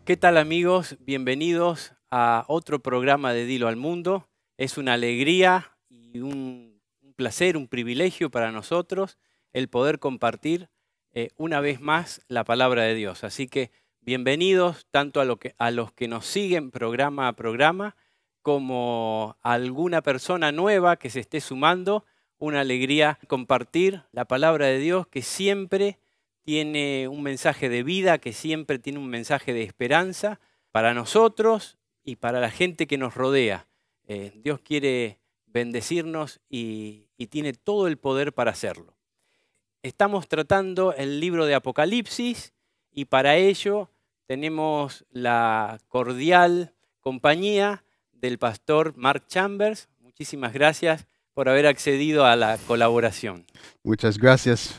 ¿Qué tal, amigos? Bienvenidos a otro programa de Dilo al Mundo. Es una alegría y un placer, un privilegio para nosotros el poder compartir una vez más la palabra de Dios. Así que bienvenidos tanto a los que nos siguen programa a programa como a alguna persona nueva que se esté sumando. Una alegría compartir la palabra de Dios que siempre tiene un mensaje de vida, que siempre tiene un mensaje de esperanza para nosotros y para la gente que nos rodea. Dios quiere bendecirnos y tiene todo el poder para hacerlo. Estamos tratando el libro de Apocalipsis y para ello tenemos la cordial compañía del pastor Mark Chambers. Muchísimas gracias por haber accedido a la colaboración. Muchas gracias,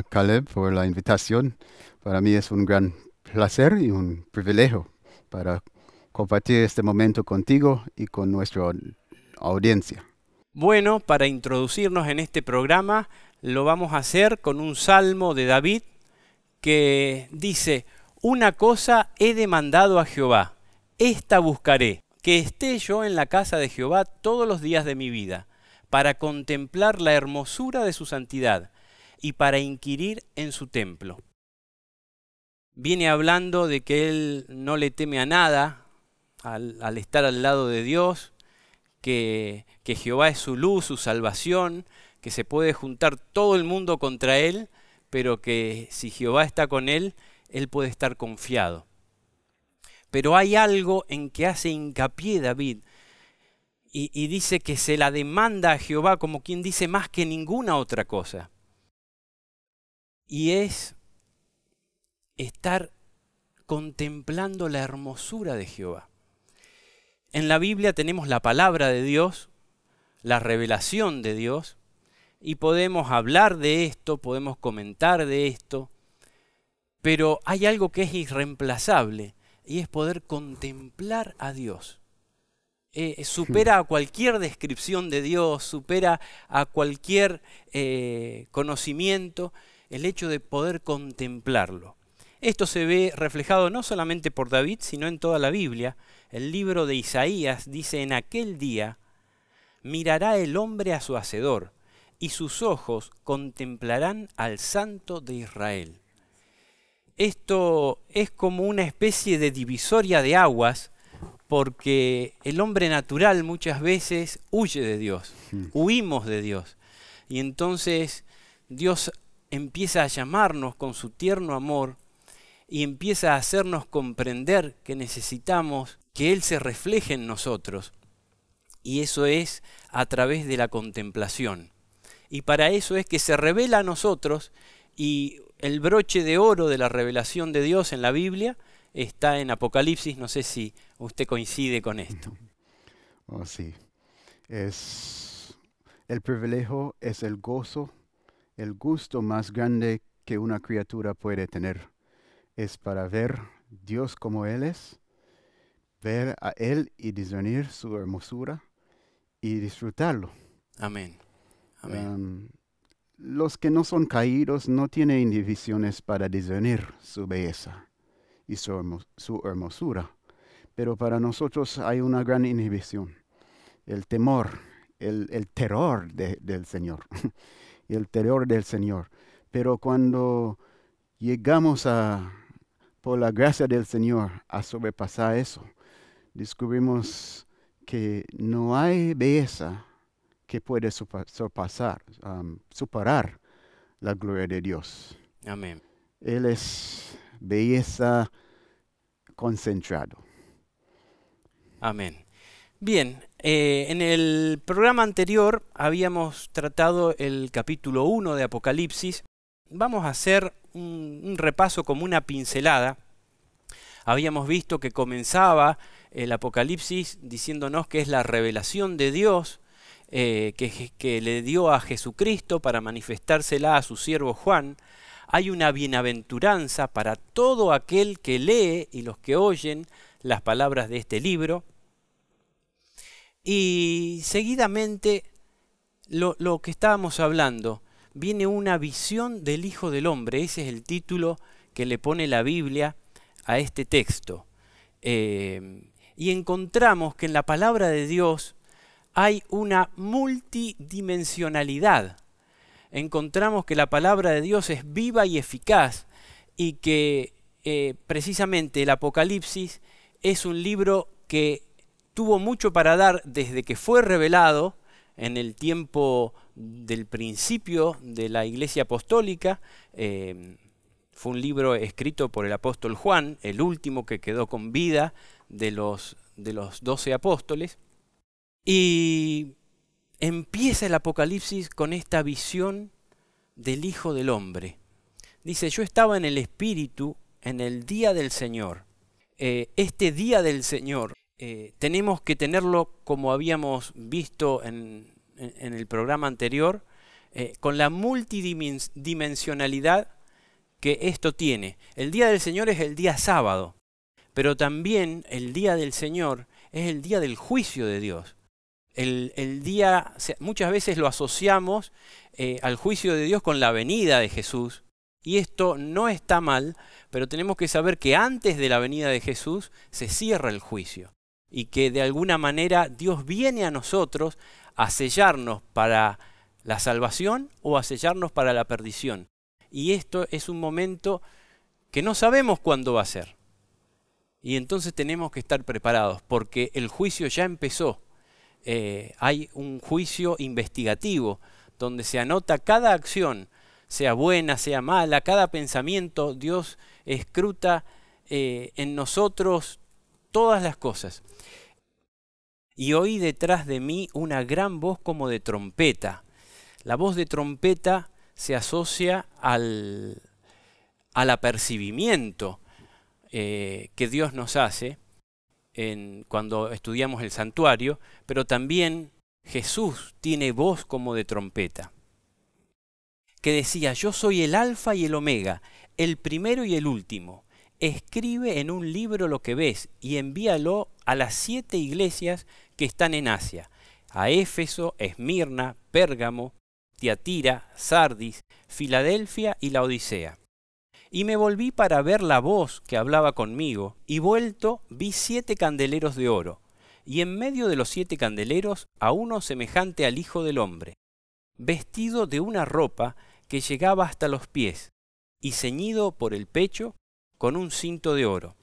Caleb, por la invitación. Para mí es un gran placer y un privilegio para compartir este momento contigo y con nuestra audiencia. Bueno, para introducirnos en este programa lo vamos a hacer con un salmo de David que dice: una cosa he demandado a Jehová, esta buscaré, que esté yo en la casa de Jehová todos los días de mi vida, para contemplar la hermosura de su santidad y para inquirir en su templo. Viene hablando de que él no le teme a nada al estar al lado de Dios, que Jehová es su luz, su salvación, que se puede juntar todo el mundo contra él, pero que si Jehová está con él, él puede estar confiado. Pero hay algo en que hace hincapié David, y dice que se la demanda a Jehová como quien dice más que ninguna otra cosa. Y es estar contemplando la hermosura de Jehová. En la Biblia tenemos la palabra de Dios, la revelación de Dios, y podemos hablar de esto, podemos comentar de esto, pero hay algo que es irreemplazable, y es poder contemplar a Dios. Supera a cualquier descripción de Dios, supera a cualquier conocimiento, el hecho de poder contemplarlo. Esto se ve reflejado no solamente por David, sino en toda la Biblia. El libro de Isaías dice: en aquel día mirará el hombre a su Hacedor, y sus ojos contemplarán al Santo de Israel. Esto es como una especie de divisoria de aguas, porque el hombre natural muchas veces huye de Dios, huimos de Dios. Y entonces Dios empieza a llamarnos con su tierno amor y empieza a hacernos comprender que necesitamos que Él se refleje en nosotros. Y eso es a través de la contemplación. Y para eso es que se revela a nosotros, y el broche de oro de la revelación de Dios en la Biblia está en Apocalipsis. No sé si usted coincide con esto. Oh, sí. El privilegio es el gozo, el gusto más grande que una criatura puede tener. Es para ver Dios como Él es, ver a Él y discernir su hermosura y disfrutarlo. Amén. Amén. Los que no son caídos no tienen inhibiciones para discernir su belleza y su hermosura. Pero para nosotros hay una gran inhibición, el temor, el terror del Señor, el terror del Señor. Pero cuando llegamos por la gracia del Señor, a sobrepasar eso, descubrimos que no hay belleza que puede superar la gloria de Dios. Amén. Él es belleza concentrado. Amén. Bien, en el programa anterior habíamos tratado el capítulo 1 de Apocalipsis. Vamos a hacer un repaso, como una pincelada. Habíamos visto que comenzaba el Apocalipsis diciéndonos que es la revelación de Dios que le dio a Jesucristo para manifestársela a su siervo Juan. Hay una bienaventuranza para todo aquel que lee y los que oyen las palabras de este libro. Y seguidamente lo que estábamos hablando, viene una visión del Hijo del Hombre. Ese es el título que le pone la Biblia a este texto. y encontramos que en la palabra de Dios hay una multidimensionalidad. Encontramos que la palabra de Dios es viva y eficaz y que precisamente el Apocalipsis es un libro que tuvo mucho para dar desde que fue revelado en el tiempo del principio de la Iglesia Apostólica. Fue un libro escrito por el apóstol Juan, el último que quedó con vida de los 12 apóstoles. Y empieza el Apocalipsis con esta visión del Hijo del Hombre. Dice, yo estaba en el Espíritu en el día del Señor. Este día del Señor tenemos que tenerlo, como habíamos visto en el programa anterior, con la multidimensionalidad que esto tiene. El día del Señor es el día sábado, pero también el día del Señor es el día del juicio de Dios. El día, muchas veces lo asociamos al juicio de Dios con la venida de Jesús, y esto no está mal, pero tenemos que saber que antes de la venida de Jesús se cierra el juicio, y que de alguna manera Dios viene a nosotros a sellarnos para la salvación o a sellarnos para la perdición. Y esto es un momento que no sabemos cuándo va a ser. Y entonces tenemos que estar preparados, porque el juicio ya empezó. Hay un juicio investigativo donde se anota cada acción, sea buena, sea mala, cada pensamiento. Dios escruta en nosotros todas las cosas. Y oí detrás de mí una gran voz como de trompeta. La voz de trompeta se asocia al apercibimiento que Dios nos hace cuando estudiamos el santuario, pero también Jesús tiene voz como de trompeta, que decía, yo soy el alfa y el omega, el primero y el último. Escribe en un libro lo que ves y envíalo a las 7 iglesias que están en Asia, a Éfeso, Esmirna, Pérgamo, Tiatira, Sardis, Filadelfia y la Odisea. Y me volví para ver la voz que hablaba conmigo, y vuelto vi 7 candeleros de oro, y en medio de los 7 candeleros a uno semejante al Hijo del Hombre, vestido de una ropa que llegaba hasta los pies, y ceñido por el pecho con un cinto de oro.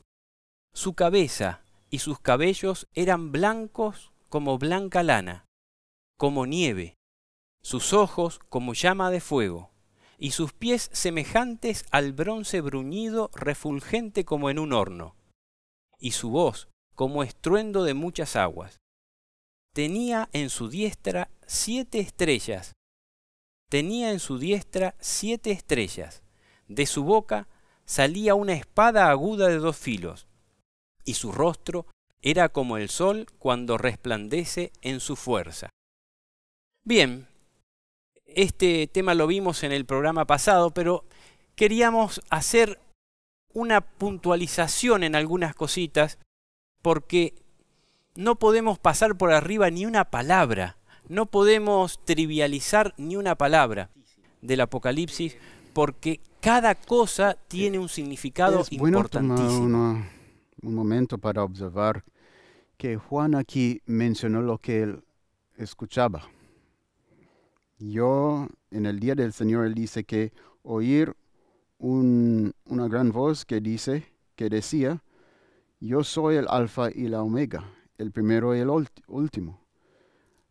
Su cabeza y sus cabellos eran blancos como blanca lana, como nieve, sus ojos como llama de fuego, y sus pies semejantes al bronce bruñido refulgente como en un horno, y su voz como estruendo de muchas aguas. Tenía en su diestra 7 estrellas, de su boca salía una espada aguda de 2 filos, y su rostro era como el sol cuando resplandece en su fuerza. Bien, este tema lo vimos en el programa pasado, pero queríamos hacer una puntualización en algunas cositas, porque no podemos pasar por arriba ni una palabra, no podemos trivializar ni una palabra del Apocalipsis, porque cada cosa tiene un significado importantísimo. Es bueno tomar un momento para observar que Juan aquí mencionó lo que él escuchaba. En el día del Señor, él dice que oír una gran voz que decía, yo soy el alfa y la omega, el primero y el último.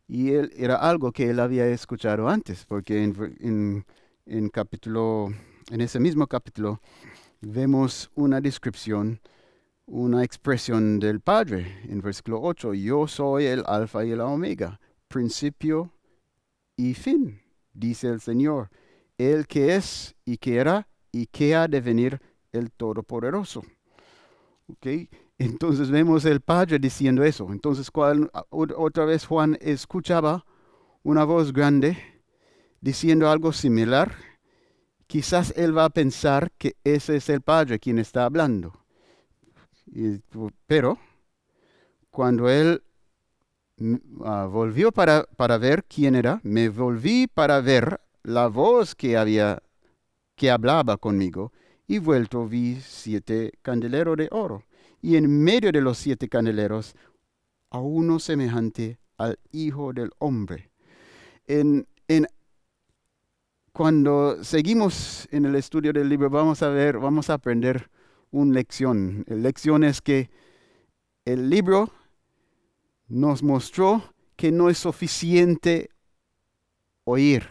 Y era algo que él había escuchado antes, porque en ese mismo capítulo vemos una descripción, una expresión del Padre en versículo 8. Yo soy el alfa y la omega, principio y fin, dice el Señor, el que es y que era y que ha de venir, el Todopoderoso. ¿Okay? Entonces vemos el Padre diciendo eso. Entonces otra vez Juan escuchaba una voz grande diciendo algo similar. Quizás él va a pensar que ese es el Padre quien está hablando. Pero cuando él volvió para ver quién era, me volví para ver la voz que hablaba conmigo, y vuelto vi 7 candeleros de oro. y en medio de los 7 candeleros a uno semejante al Hijo del Hombre. Cuando seguimos en el estudio del libro, vamos a aprender una lección. La lección es que el libro nos mostró que no es suficiente oír,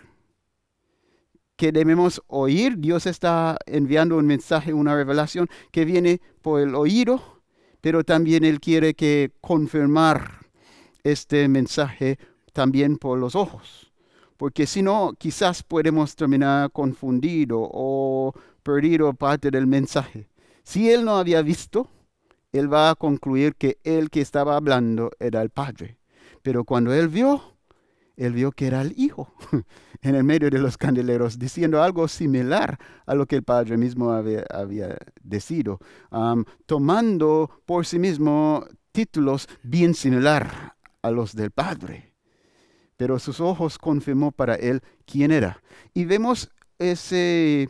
que debemos oír. Dios está enviando un mensaje, una revelación que viene por el oído, pero también Él quiere que confirmar este mensaje también por los ojos. Porque si no, quizás podemos terminar confundido o perdido parte del mensaje. Si Él no había visto, Él va a concluir que el que estaba hablando era el Padre. Pero cuando Él vio que era el Hijo en el medio de los candeleros, diciendo algo similar a lo que el Padre mismo había decidido, tomando por sí mismo títulos bien similar a los del Padre. Pero sus ojos confirmó para él quién era. Y vemos ese,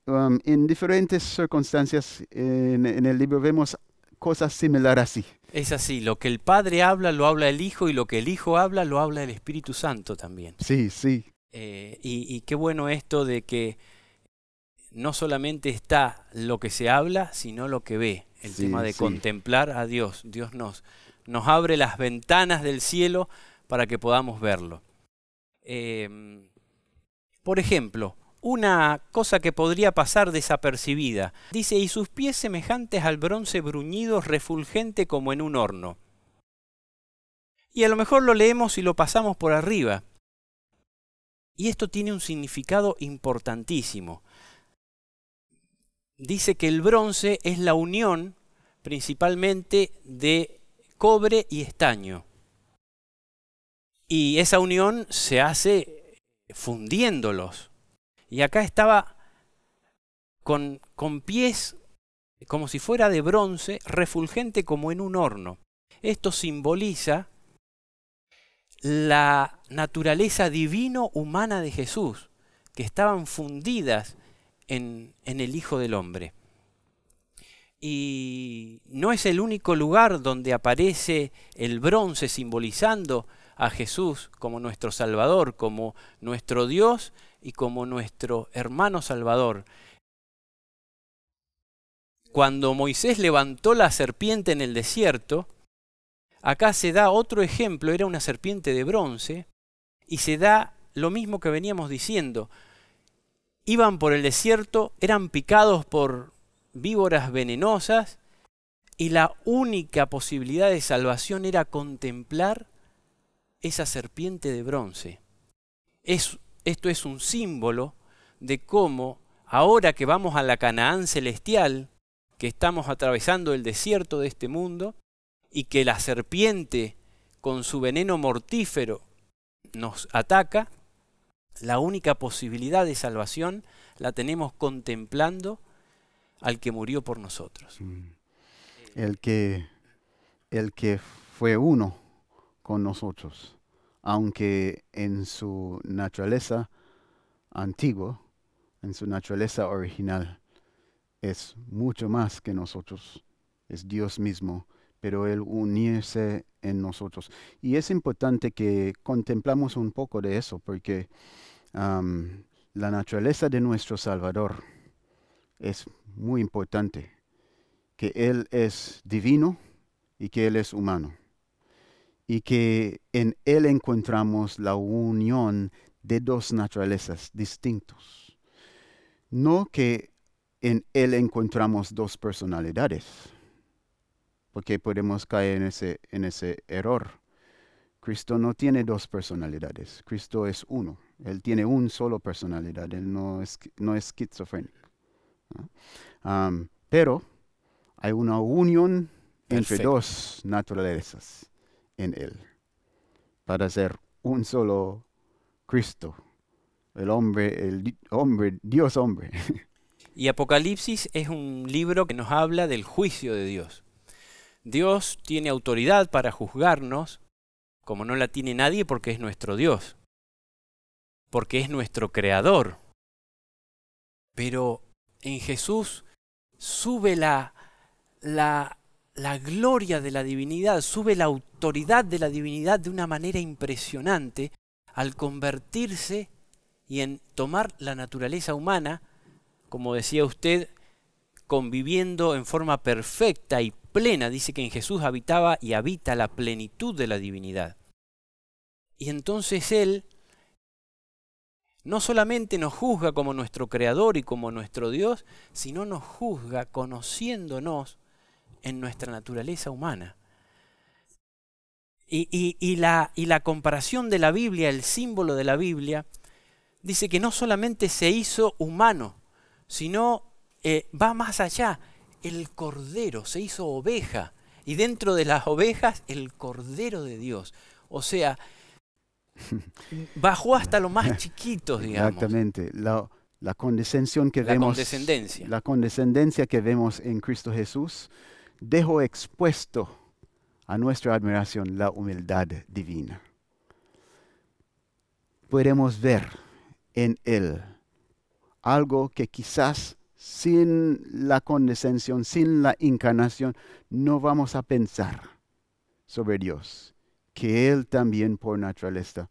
en diferentes circunstancias en el libro, vemos cosas similares así. Es así, lo que el Padre habla, lo habla el Hijo, y lo que el Hijo habla, lo habla el Espíritu Santo también. Sí, sí. Y qué bueno esto de que no solamente está lo que se habla, sino lo que ve. El tema de contemplar a Dios. Dios nos abre las ventanas del cielo para que podamos verlo. Por ejemplo, una cosa que podría pasar desapercibida. Dice, y sus pies semejantes al bronce bruñido, refulgente como en un horno. Y a lo mejor lo leemos y lo pasamos por arriba. Y esto tiene un significado importantísimo. Dice que el bronce es la unión principalmente de cobre y estaño. Y esa unión se hace fundiéndolos. Y acá estaba con pies como si fuera de bronce, refulgente como en un horno. Esto simboliza la naturaleza divino-humana de Jesús, que estaban fundidas en el Hijo del Hombre. Y no es el único lugar donde aparece el bronce simbolizando a Jesús como nuestro Salvador, como nuestro Dios y como nuestro hermano Salvador. Cuando Moisés levantó la serpiente en el desierto, acá se da otro ejemplo, era una serpiente de bronce, y se da lo mismo que veníamos diciendo. Iban por el desierto, eran picados por víboras venenosas, y la única posibilidad de salvación era contemplar esa serpiente de bronce. Esto es un símbolo de cómo, ahora que vamos a la Canaán celestial, que estamos atravesando el desierto de este mundo, y que la serpiente con su veneno mortífero nos ataca, la única posibilidad de salvación la tenemos contemplando al que murió por nosotros. El que fue uno con nosotros, aunque en su naturaleza antigua, en su naturaleza original, es mucho más que nosotros, es Dios mismo, pero Él unirse en nosotros. Y es importante que contemplamos un poco de eso, porque la naturaleza de nuestro Salvador es muy importante, que Él es divino y que Él es humano, y que en Él encontramos la unión de dos naturalezas distintas. No que en Él encontramos dos personalidades, porque podemos caer en ese error. Cristo no tiene dos personalidades, Cristo es uno. Él tiene una sola personalidad, Él no es esquizofrénico, ¿no? Pero hay una unión entre dos naturalezas en Él, para ser un solo Cristo, el hombre, Dios hombre. Y Apocalipsis es un libro que nos habla del juicio de Dios. Dios tiene autoridad para juzgarnos, como no la tiene nadie, porque es nuestro Dios, porque es nuestro creador. Pero en Jesús sube la la gloria de la divinidad, sube la autoridad de la divinidad de una manera impresionante al convertirse y en tomar la naturaleza humana, como decía usted, conviviendo en forma perfecta y plena. Dice que en Jesús habitaba y habita la plenitud de la divinidad. Y entonces Él no solamente nos juzga como nuestro Creador y como nuestro Dios, sino nos juzga conociéndonos en nuestra naturaleza humana. Y la comparación de la Biblia, el símbolo de la Biblia, dice que no solamente se hizo humano, sino va más allá. El Cordero se hizo oveja, y dentro de las ovejas el Cordero de Dios. O sea, bajó hasta lo más chiquitos, digamos. Exactamente. La condescensión que vemos, condescendencia. La condescendencia que vemos en Cristo Jesús dejó expuesto a nuestra admiración la humildad divina. Podemos ver en Él algo que quizás sin la condescensión, sin la encarnación, no vamos a pensar sobre Dios, que Él también por naturaleza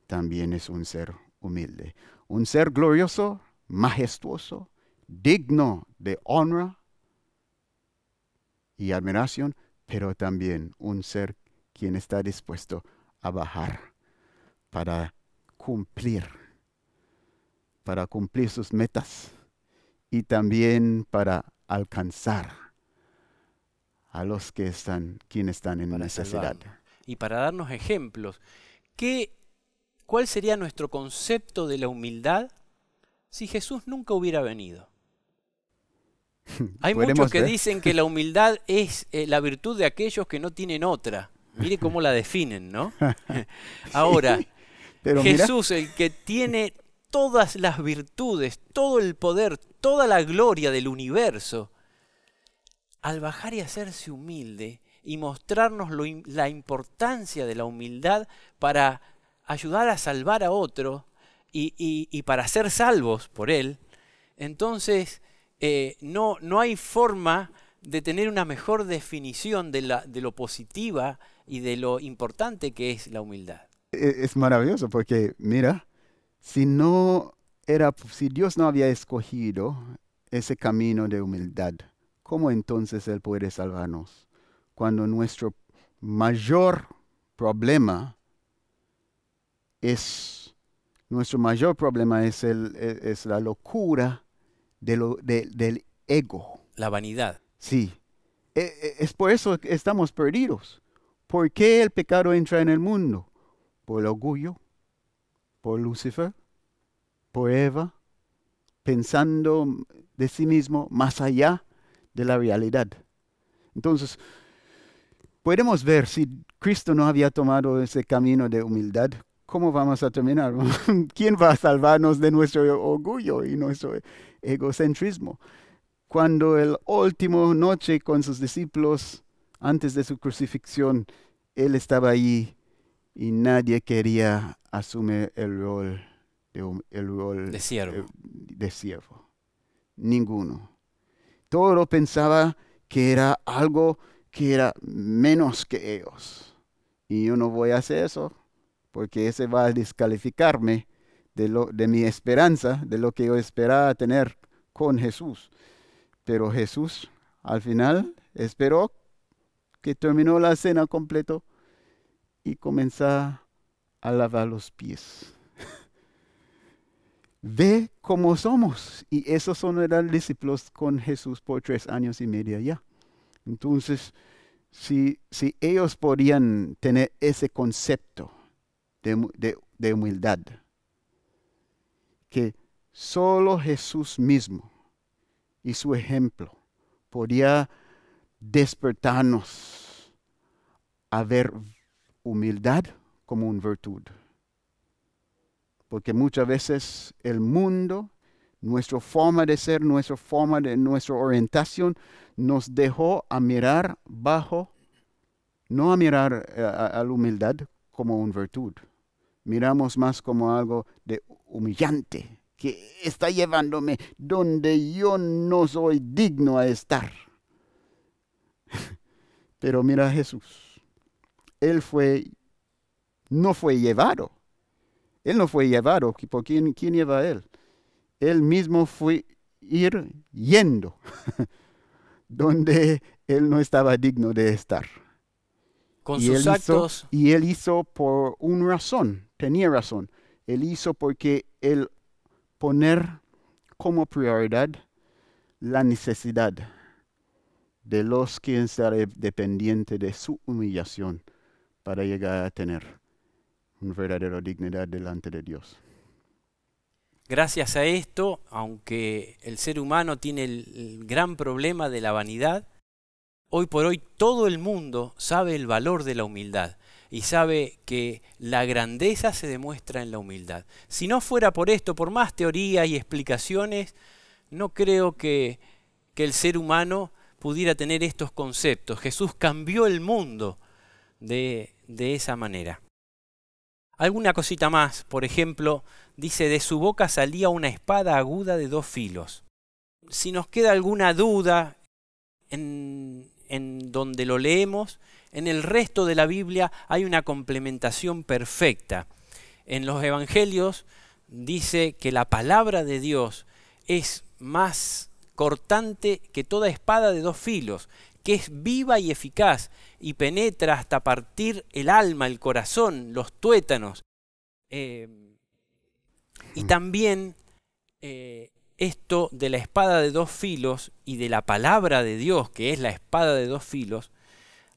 también es un ser humilde, un ser glorioso, majestuoso, digno de honra y admiración, pero también un ser quien está dispuesto a bajar para cumplir sus metas y también para alcanzar a los que están en necesidad. Salvarnos. Y para darnos ejemplos, ¿cuál sería nuestro concepto de la humildad si Jesús nunca hubiera venido? Hay muchos que dicen que la humildad es la virtud de aquellos que no tienen otra. Mire cómo la definen, ¿no? Ahora, sí, pero Jesús, el que tiene todas las virtudes, todo el poder, toda la gloria del universo, al bajar y hacerse humilde y mostrarnos la importancia de la humildad para ayudar a salvar a otro y para ser salvos por Él, entonces no hay forma de tener una mejor definición de lo positiva y de lo importante que es la humildad. Es maravilloso porque, mira, si Dios no había escogido ese camino de humildad, ¿cómo entonces Él puede salvarnos? Cuando nuestro mayor problema es la locura del ego. La vanidad. Sí. Es por eso que estamos perdidos. ¿Por qué el pecado entra en el mundo? Por el orgullo, por Lucifer, por Eva, pensando de sí mismo más allá de la realidad. Entonces, podemos ver si Cristo no había tomado ese camino de humildad, ¿cómo vamos a terminar? ¿Quién va a salvarnos de nuestro orgullo y nuestro egocentrismo? Cuando la última noche con sus discípulos, antes de su crucifixión, Él estaba allí y nadie quería asumir el rol de siervo. Ninguno. Todo pensaba que era algo que era menos que ellos. Y yo no voy a hacer eso, porque ese va a descalificarme de mi esperanza, de lo que yo esperaba tener con Jesús. Pero Jesús, al final, esperó que terminó la cena completo y comenzó a lavar los pies. Ve cómo somos. Y esos eran discípulos con Jesús por 3 años y medio ya. Entonces, si ellos podían tener ese concepto de humildad, que solo Jesús mismo y su ejemplo podía despertarnos a ver humildad como una virtud. Porque muchas veces el mundo, nuestra forma de ser, nuestra orientación, nos dejó a mirar no a mirar a la humildad como una virtud. Miramos más como algo de humillante, que está llevándome donde yo no soy digno a estar. Pero mira a Jesús. Él no fue llevado. Él no fue llevado. ¿Por quién lleva a él? Él mismo fue yendo donde él no estaba digno de estar. Con sus actos. Y él hizo por una razón, tenía razón. Él hizo porque él poner como prioridad la necesidad de los que están dependientes de su humillación para llegar a tener una verdadera dignidad delante de Dios. Gracias a esto, aunque el ser humano tiene el gran problema de la vanidad, hoy por hoy todo el mundo sabe el valor de la humildad y sabe que la grandeza se demuestra en la humildad. Si no fuera por esto, por más teoría y explicaciones, no creo que el ser humano pudiera tener estos conceptos. Jesús cambió el mundo de esa manera. Alguna cosita más, por ejemplo, dice, de su boca salía una espada aguda de 2 filos. Si nos queda alguna duda en donde lo leemos, en el resto de la Biblia hay una complementación perfecta. En los evangelios dice que la palabra de Dios es más cortante que toda espada de 2 filos, que es viva y eficaz y penetra hasta partir el alma, el corazón, los tuétanos. Y también esto de la espada de 2 filos y de la palabra de Dios, que es la espada de 2 filos,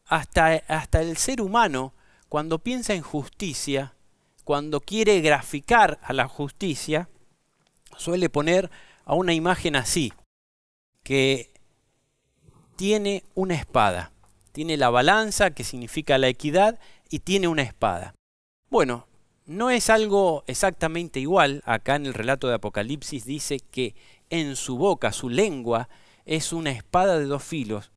hasta el ser humano, cuando piensa en justicia, cuando quiere graficar a la justicia, suele poner a una imagen así, que tiene una espada. Tiene la balanza, que significa la equidad, y tiene una espada. Bueno, no es algo exactamente igual. Acá en el relato de Apocalipsis dice que en su boca, su lengua, es una espada de 2 filos.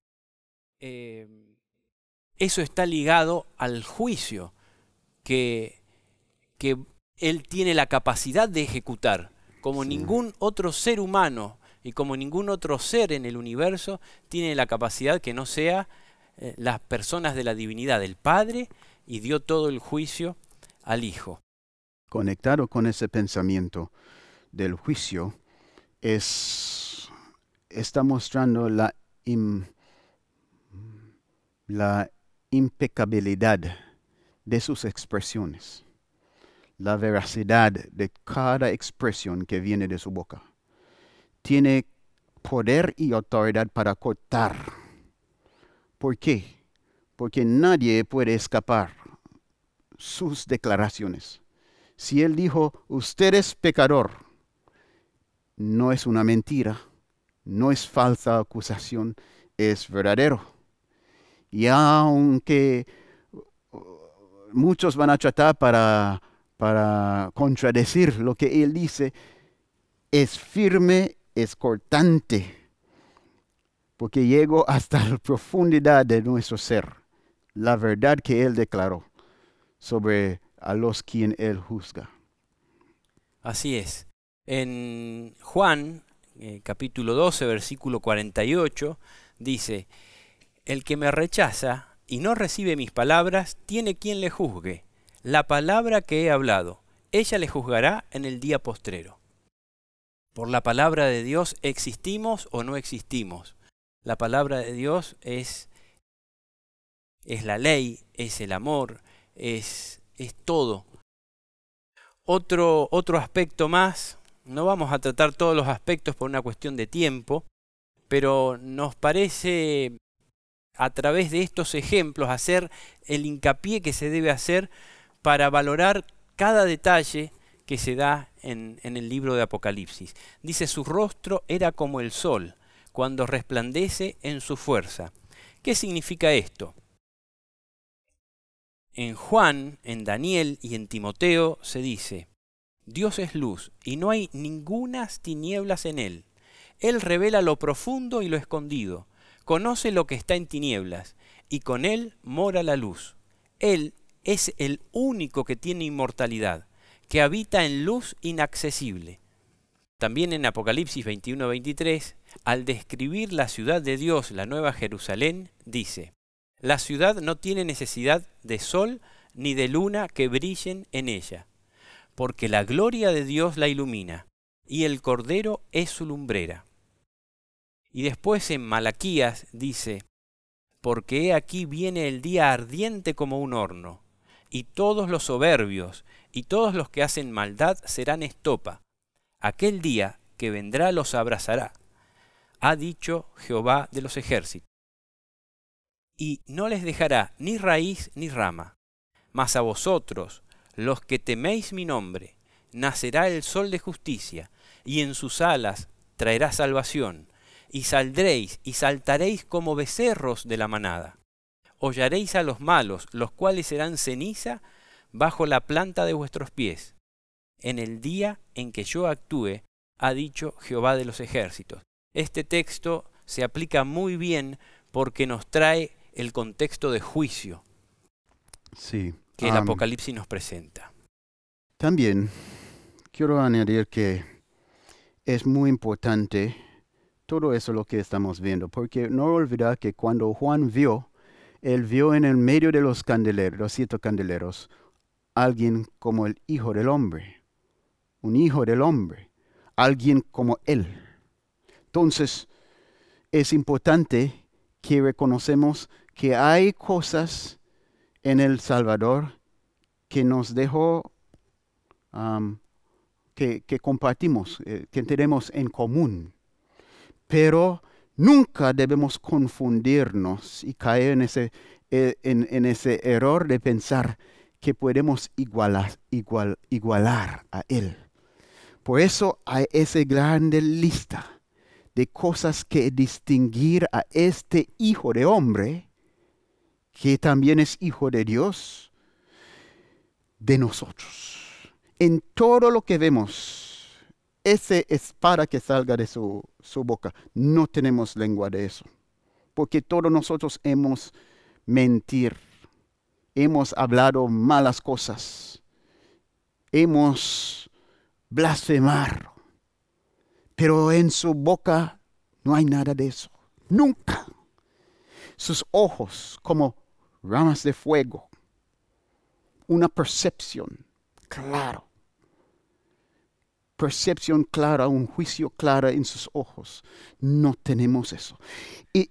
Eso está ligado al juicio que él tiene la capacidad de ejecutar. Como ningún otro ser humano y como ningún otro ser en el universo tiene la capacidad que no sea las personas de la divinidad, el Padre, y dio todo el juicio al Hijo. Conectado con ese pensamiento del juicio, está mostrando la impecabilidad de sus expresiones, la veracidad de cada expresión que viene de su boca. Tiene poder y autoridad para cortar. ¿Por qué? Porque nadie puede escapar sus declaraciones. Si él dijo, usted es pecador, no es una mentira, no es falsa acusación, es verdadero. Y aunque muchos van a tratar para contradecir lo que él dice, es firme, es cortante, porque llegó hasta la profundidad de nuestro ser, la verdad que él declaró sobre a los quien él juzga. Así es. En Juan, capítulo 12, versículo 48, dice, el que me rechaza y no recibe mis palabras, tiene quien le juzgue. La palabra que he hablado, ella le juzgará en el día postrero. Por la palabra de Dios existimos o no existimos. La palabra de Dios es la ley, es el amor, es todo. Otro aspecto más, no vamos a tratar todos los aspectos por una cuestión de tiempo, pero nos parece a través de estos ejemplos hacer el hincapié que se debe hacer para valorar cada detalle que se da en el libro de Apocalipsis. Dice, su rostro era como el sol, cuando resplandece en su fuerza. ¿Qué significa esto? En Juan, en Daniel y en Timoteo se dice, Dios es luz y no hay ningunas tinieblas en él. Él revela lo profundo y lo escondido, conoce lo que está en tinieblas y con él mora la luz. Él es el único que tiene inmortalidad, que habita en luz inaccesible. También en Apocalipsis 21-23, al describir la ciudad de Dios, la Nueva Jerusalén, dice, La ciudad no tiene necesidad de sol ni de luna que brillen en ella, porque la gloria de Dios la ilumina, y el Cordero es su lumbrera. Y después en Malaquías dice, porque he aquí viene el día ardiente como un horno, y todos los soberbios y todos los que hacen maldad serán estopa. Aquel día que vendrá los abrazará, ha dicho Jehová de los ejércitos. Y no les dejará ni raíz ni rama. Mas a vosotros, los que teméis mi nombre, nacerá el sol de justicia, y en sus alas traerá salvación, y saldréis y saltaréis como becerros de la manada. Hollaréis a los malos, los cuales serán ceniza bajo la planta de vuestros pies, en el día en que yo actúe, ha dicho Jehová de los ejércitos. Este texto se aplica muy bien porque nos trae el contexto de juicio Sí. que el Apocalipsis nos presenta. También quiero añadir que es muy importante todo eso lo que estamos viendo, porque no olvidar que cuando Juan vio, él vio en el medio de los candeleros, los 7 candeleros, alguien como el Hijo del Hombre, un Hijo del Hombre, alguien como él. Entonces, es importante que reconocemos que hay cosas en el Salvador que nos dejó, que compartimos, que tenemos en común. Pero nunca debemos confundirnos y caer en ese error de pensar que podemos igualar a Él. Por eso hay esa grande lista de cosas que distinguir a este Hijo de Hombre, que también es Hijo de Dios, de nosotros. En todo lo que vemos, esa espada que salga de su boca, no tenemos lengua de eso. Porque todos nosotros hemos mentido, hemos hablado malas cosas, hemos blasfemado. Pero en su boca no hay nada de eso. Nunca. Sus ojos como ramas de fuego. Una percepción clara. Percepción clara, un juicio claro en sus ojos. No tenemos eso. Y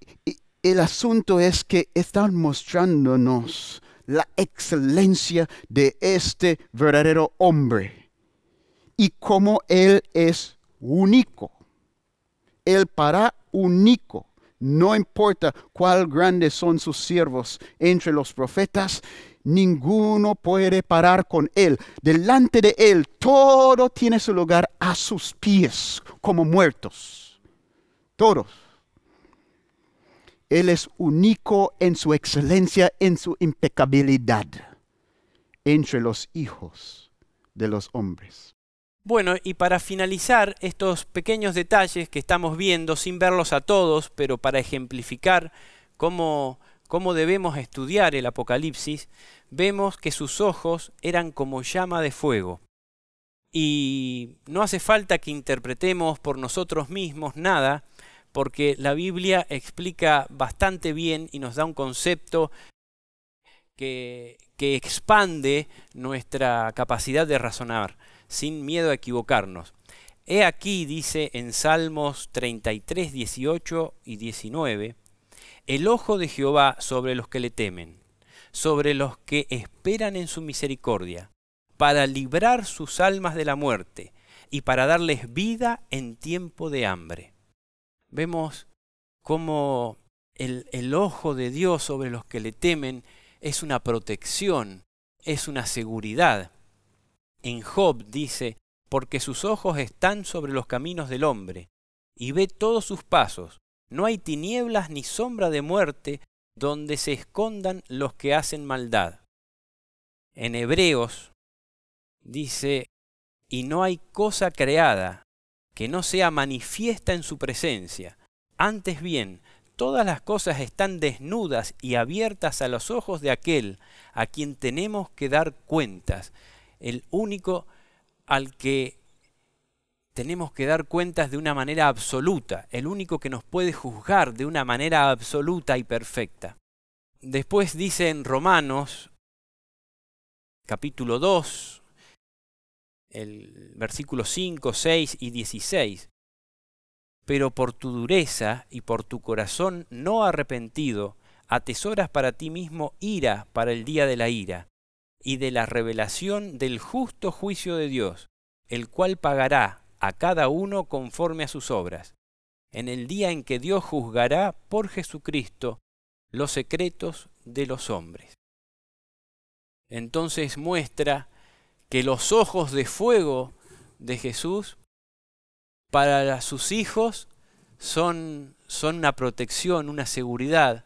el asunto es que están mostrándonos la excelencia de este verdadero hombre. Y cómo Él es único. Él para único. No importa cuál grandes son sus siervos entre los profetas, ninguno puede parar con Él. Delante de Él todo tiene su lugar a sus pies como muertos. Todos. Él es único en su excelencia, en su impecabilidad entre los hijos de los hombres. Bueno, y para finalizar estos pequeños detalles que estamos viendo, sin verlos a todos, pero para ejemplificar cómo debemos estudiar el Apocalipsis, vemos que sus ojos eran como llama de fuego. Y no hace falta que interpretemos por nosotros mismos nada, porque la Biblia explica bastante bien y nos da un concepto que expande nuestra capacidad de razonar, sin miedo a equivocarnos. He aquí, dice en Salmos 33, 18 y 19, el ojo de Jehová sobre los que le temen, sobre los que esperan en su misericordia, para librar sus almas de la muerte y para darles vida en tiempo de hambre. Vemos cómo el ojo de Dios sobre los que le temen es una protección, es una seguridad. En Job dice, porque sus ojos están sobre los caminos del hombre, y ve todos sus pasos. No hay tinieblas ni sombra de muerte donde se escondan los que hacen maldad. En Hebreos dice, y no hay cosa creada que no sea manifiesta en su presencia. Antes bien, todas las cosas están desnudas y abiertas a los ojos de aquel a quien tenemos que dar cuentas. El único al que tenemos que dar cuentas de una manera absoluta, el único que nos puede juzgar de una manera absoluta y perfecta. Después dice en Romanos, capítulo 2, el versículo 5, 6 y 16. Pero por tu dureza y por tu corazón no arrepentido, atesoras para ti mismo ira para el día de la ira y de la revelación del justo juicio de Dios, el cual pagará a cada uno conforme a sus obras, en el día en que Dios juzgará por Jesucristo los secretos de los hombres. Entonces muestra que los ojos de fuego de Jesús para sus hijos son una protección, una seguridad,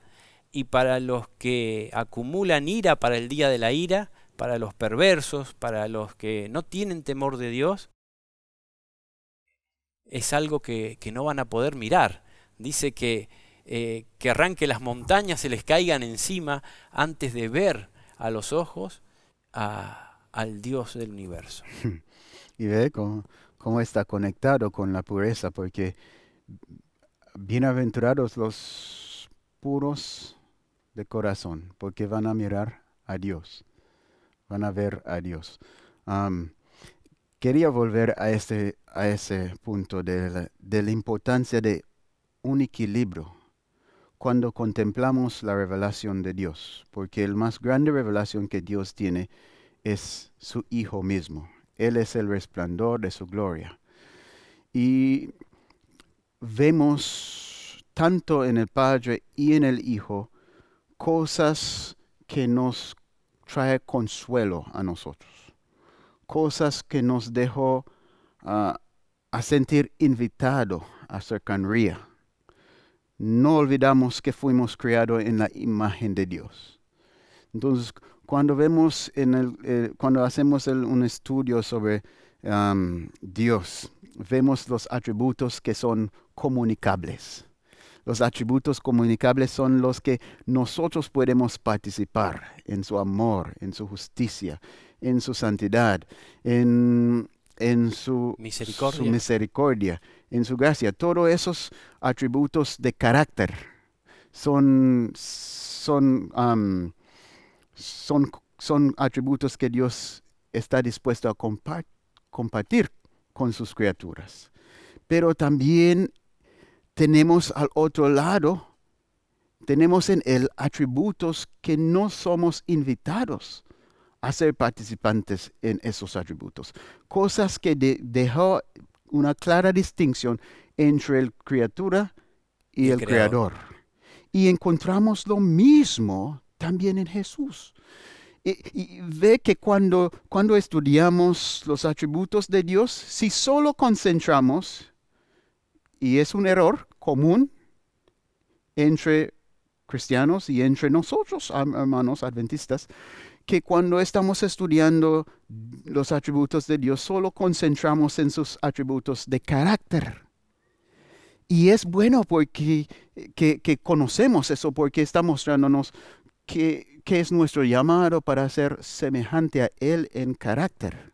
y para los que acumulan ira para el día de la ira, para los perversos, para los que no tienen temor de Dios, es algo que no van a poder mirar. Dice que arranque las montañas, se les caigan encima antes de ver a los ojos al Dios del universo. Y ve cómo está conectado con la pureza, porque bienaventurados los puros de corazón, porque van a mirar a Dios, van a ver a Dios. Quería volver a ese punto de la importancia de un equilibrio cuando contemplamos la revelación de Dios, porque la más grande revelación que Dios tiene es su Hijo mismo. Él es el resplandor de su gloria. Y vemos tanto en el Padre y en el Hijo cosas que nos trae consuelo a nosotros, cosas que nos dejó a sentir invitado a cercanía. No olvidamos que fuimos creados en la imagen de Dios. Entonces, cuando vemos cuando hacemos un estudio sobre Dios, vemos los atributos que son comunicables. Los atributos comunicables son los que nosotros podemos participar en su amor, en su justicia, en su santidad, en su misericordia, en su gracia. Todos esos atributos de carácter son atributos que Dios está dispuesto a compartir con sus criaturas. Pero también tenemos al otro lado, tenemos en Él atributos que no somos invitados a ser participantes en esos atributos. Cosas que dejó una clara distinción entre el criatura y el creador. Y encontramos lo mismo también en Jesús. Y ve que cuando estudiamos los atributos de Dios, si solo concentramos, y es un error común entre cristianos y entre nosotros, hermanos adventistas, que cuando estamos estudiando los atributos de Dios, solo concentramos en sus atributos de carácter. Y es bueno porque que conocemos eso, porque está mostrándonos que es nuestro llamado para ser semejante a Él en carácter.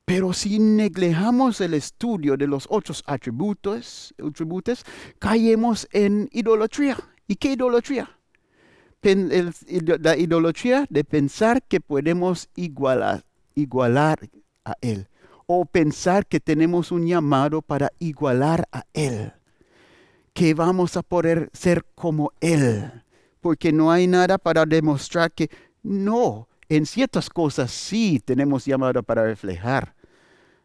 Pero si neglijamos el estudio de los otros atributos, caemos en idolatría. ¿Y qué idolatría? La idolatría de pensar que podemos igualar a Él, o pensar que tenemos un llamado para igualar a Él, que vamos a poder ser como Él, porque no hay nada para demostrar que no, en ciertas cosas sí tenemos llamado para reflejar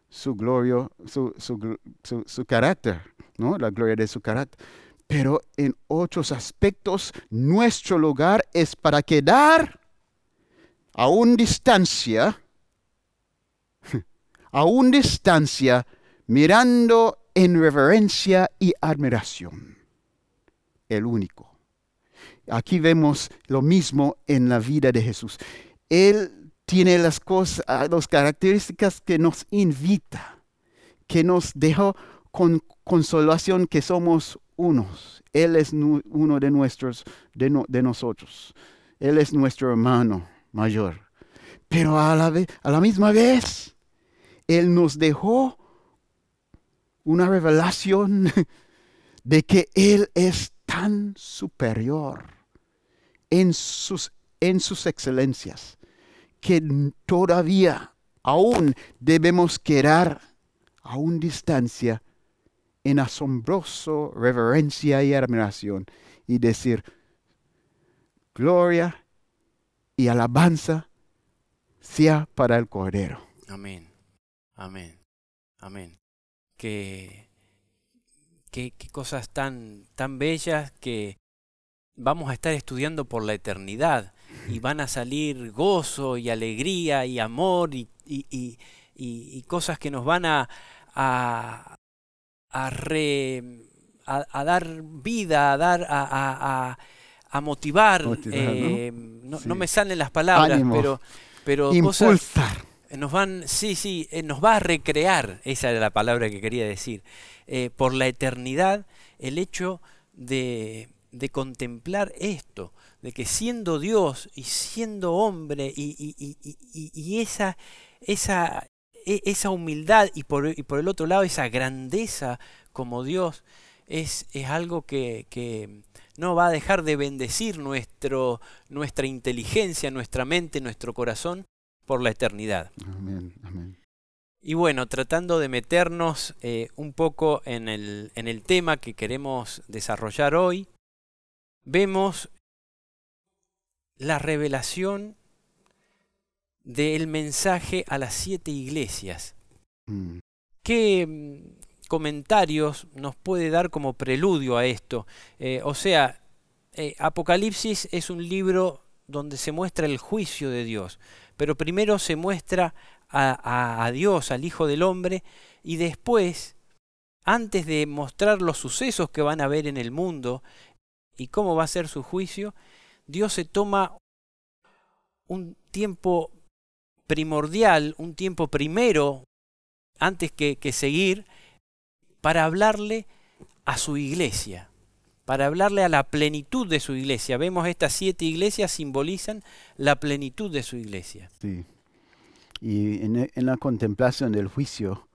su gloria, su carácter, ¿no? La gloria de su carácter. Pero en otros aspectos, nuestro lugar es para quedar a una distancia, mirando en reverencia y admiración. El único. Aquí vemos lo mismo en la vida de Jesús. Él tiene las características que nos invita, que nos deja con consolación que somos unos. Él es uno de nosotros. Él es nuestro hermano mayor. Pero a la misma vez, Él nos dejó una revelación de que Él es tan superior en sus excelencias, que todavía aún debemos quedar a una distancia en asombroso reverencia y admiración y decir, gloria y alabanza sea para el Cordero. Amén, amén, amén. Qué cosas tan bellas que vamos a estar estudiando por la eternidad y van a salir gozo y alegría y amor y cosas que nos van a dar vida, a motivar. ¿no? No me salen las palabras, Ánimo. pero Impulsar. cosas nos van, nos va a recrear, esa era la palabra que quería decir, por la eternidad, el hecho de contemplar esto, de que siendo Dios y siendo hombre y esa humildad y por el otro lado esa grandeza como Dios es algo que no va a dejar de bendecir nuestra inteligencia, nuestra mente, nuestro corazón por la eternidad. Amén, amén. Y bueno, tratando de meternos un poco en el tema que queremos desarrollar hoy, vemos la revelación del mensaje a las 7 iglesias. ¿Qué comentarios nos puede dar como preludio a esto? Apocalipsis es un libro donde se muestra el juicio de Dios, pero primero se muestra a Dios, al Hijo del Hombre, y después, antes de mostrar los sucesos que van a haber en el mundo y cómo va a ser su juicio, Dios se toma un tiempo primordial, un tiempo primero, antes que seguir, para hablarle a su iglesia, para hablarle a la plenitud de su iglesia. Vemos estas 7 iglesias simbolizan la plenitud de su iglesia. Sí. Y en la contemplación del juicio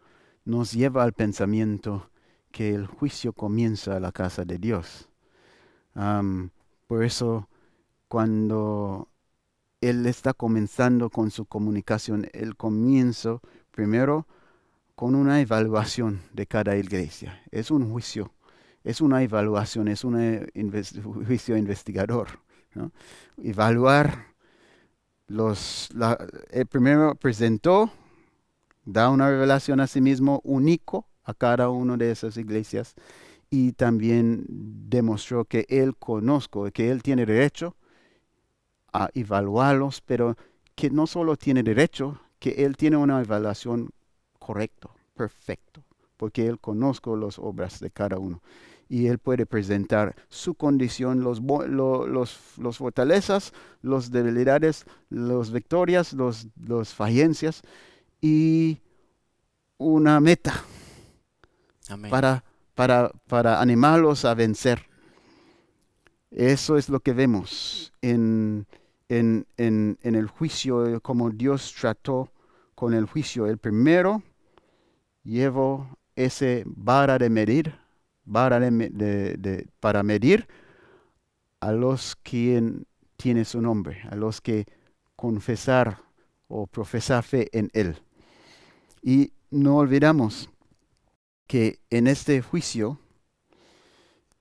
nos lleva al pensamiento que el juicio comienza a la casa de Dios. Por eso, cuando Él está comenzando con su comunicación, el comienzo primero con una evaluación de cada iglesia. Es un juicio, es una evaluación, es un juicio investigador, ¿no? Evaluar el primero presentó, da una revelación a sí mismo único a cada una de esas iglesias y también demostró que Él conozco, que Él tiene derecho a evaluarlos, pero que no solo tiene derecho, que Él tiene una evaluación correcta, perfecto, porque Él conozco las obras de cada uno. Y Él puede presentar su condición, los fortalezas, las debilidades, las victorias, las falencias y una meta. Amén. Para animarlos a vencer. Eso es lo que vemos en el juicio, como Dios trató con el juicio. El primero llevó ese vara de medir, para medir a los que tienen su nombre, a los que confesar o profesar fe en Él. Y no olvidamos que en este juicio,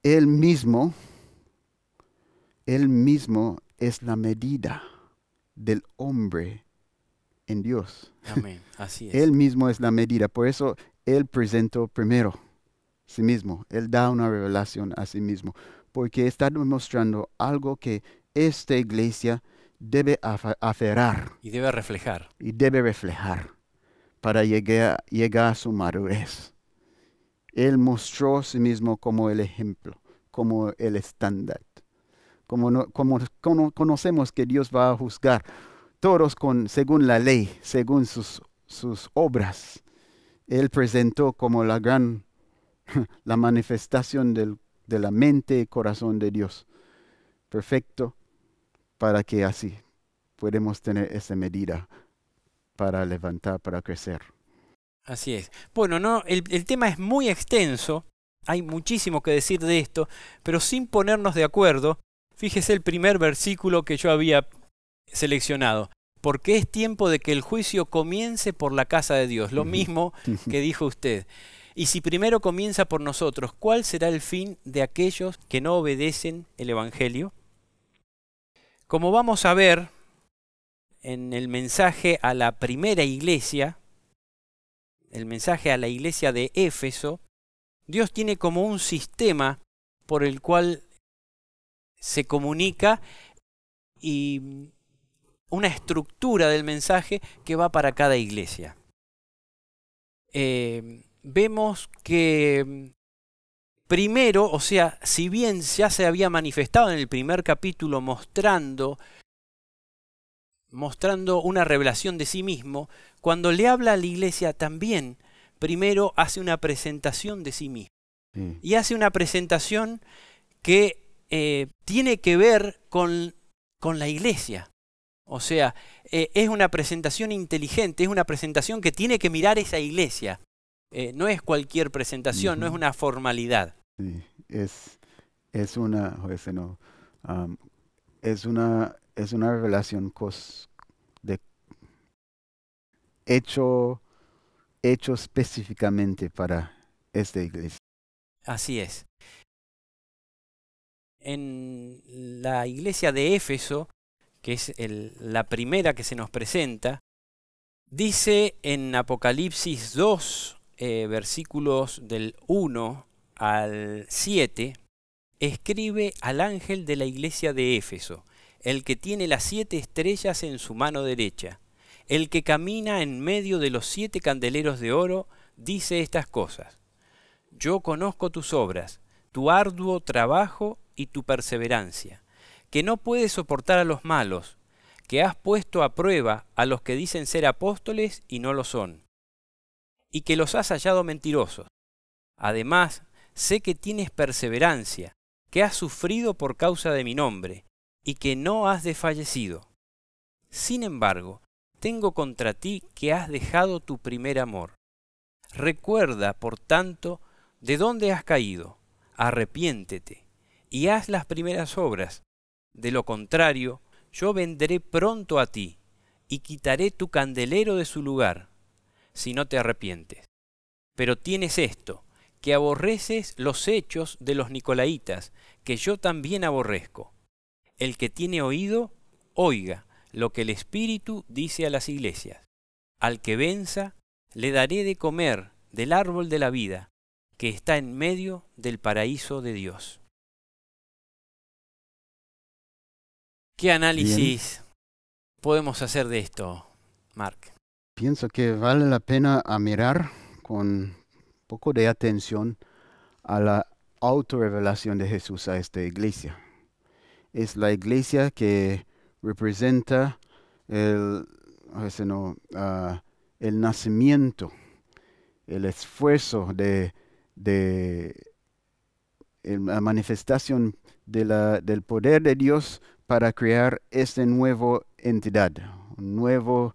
Él mismo es la medida del hombre en Dios. Amén, así es. Él mismo es la medida, por eso Él presentó primero a sí mismo. Él da una revelación a sí mismo, porque está demostrando algo que esta iglesia debe aferrar. Y debe reflejar. Y debe reflejar para llegar a su madurez. Él mostró a sí mismo como el ejemplo, como el estándar. Como conocemos que Dios va a juzgar todos según la ley, según sus obras. Él presentó como la manifestación de la mente y corazón de Dios. Perfecto, para que así podamos tener esa medida para levantar, para crecer. Así es. Bueno, el tema es muy extenso, hay muchísimo que decir de esto, pero sin ponernos de acuerdo, Fíjese el primer versículo que yo había seleccionado. Porque es tiempo de que el juicio comience por la casa de Dios. Lo mismo que dijo usted. Y si primero comienza por nosotros, ¿cuál será el fin de aquellos que no obedecen el Evangelio? Como vamos a ver en el mensaje a la primera iglesia, el mensaje a la iglesia de Éfeso, Dios tiene como un sistema por el cual se comunica y una estructura del mensaje que va para cada iglesia. Vemos que primero, o sea, si bien ya se había manifestado en el primer capítulo mostrando una revelación de sí mismo, cuando le habla a la iglesia también, primero hace una presentación de sí mismo. Y hace una presentación que tiene que ver con la iglesia. O sea, es una presentación inteligente, es una presentación que tiene que mirar esa iglesia. No es cualquier presentación, no es una formalidad. Sí, es una revelación hecho específicamente para esta iglesia. Así es. En la iglesia de Éfeso, que es la primera que se nos presenta, dice en Apocalipsis 2, versículos del 1 al 7, escribe al ángel de la iglesia de Éfeso, el que tiene las 7 estrellas en su mano derecha, el que camina en medio de los 7 candeleros de oro, dice estas cosas: yo conozco tus obras, tu arduo trabajo y tu perseverancia, que no puedes soportar a los malos, que has puesto a prueba a los que dicen ser apóstoles y no lo son, y que los has hallado mentirosos. Además, sé que tienes perseverancia, que has sufrido por causa de mi nombre, y que no has desfallecido. Sin embargo, tengo contra ti que has dejado tu primer amor. Recuerda, por tanto, de dónde has caído, arrepiéntete, y haz las primeras obras. De lo contrario, yo vendré pronto a ti, y quitaré tu candelero de su lugar, si no te arrepientes. Pero tienes esto, que aborreces los hechos de los nicolaítas, que yo también aborrezco. El que tiene oído, oiga lo que el Espíritu dice a las iglesias. Al que venza, le daré de comer del árbol de la vida, que está en medio del paraíso de Dios. ¿Qué análisis podemos hacer de esto, Mark? Pienso que vale la pena mirar con un poco de atención a la autorrevelación de Jesús a esta iglesia. Es la iglesia que representa el nacimiento, el esfuerzo la manifestación del poder de Dios para crear esta nueva entidad, un nuevo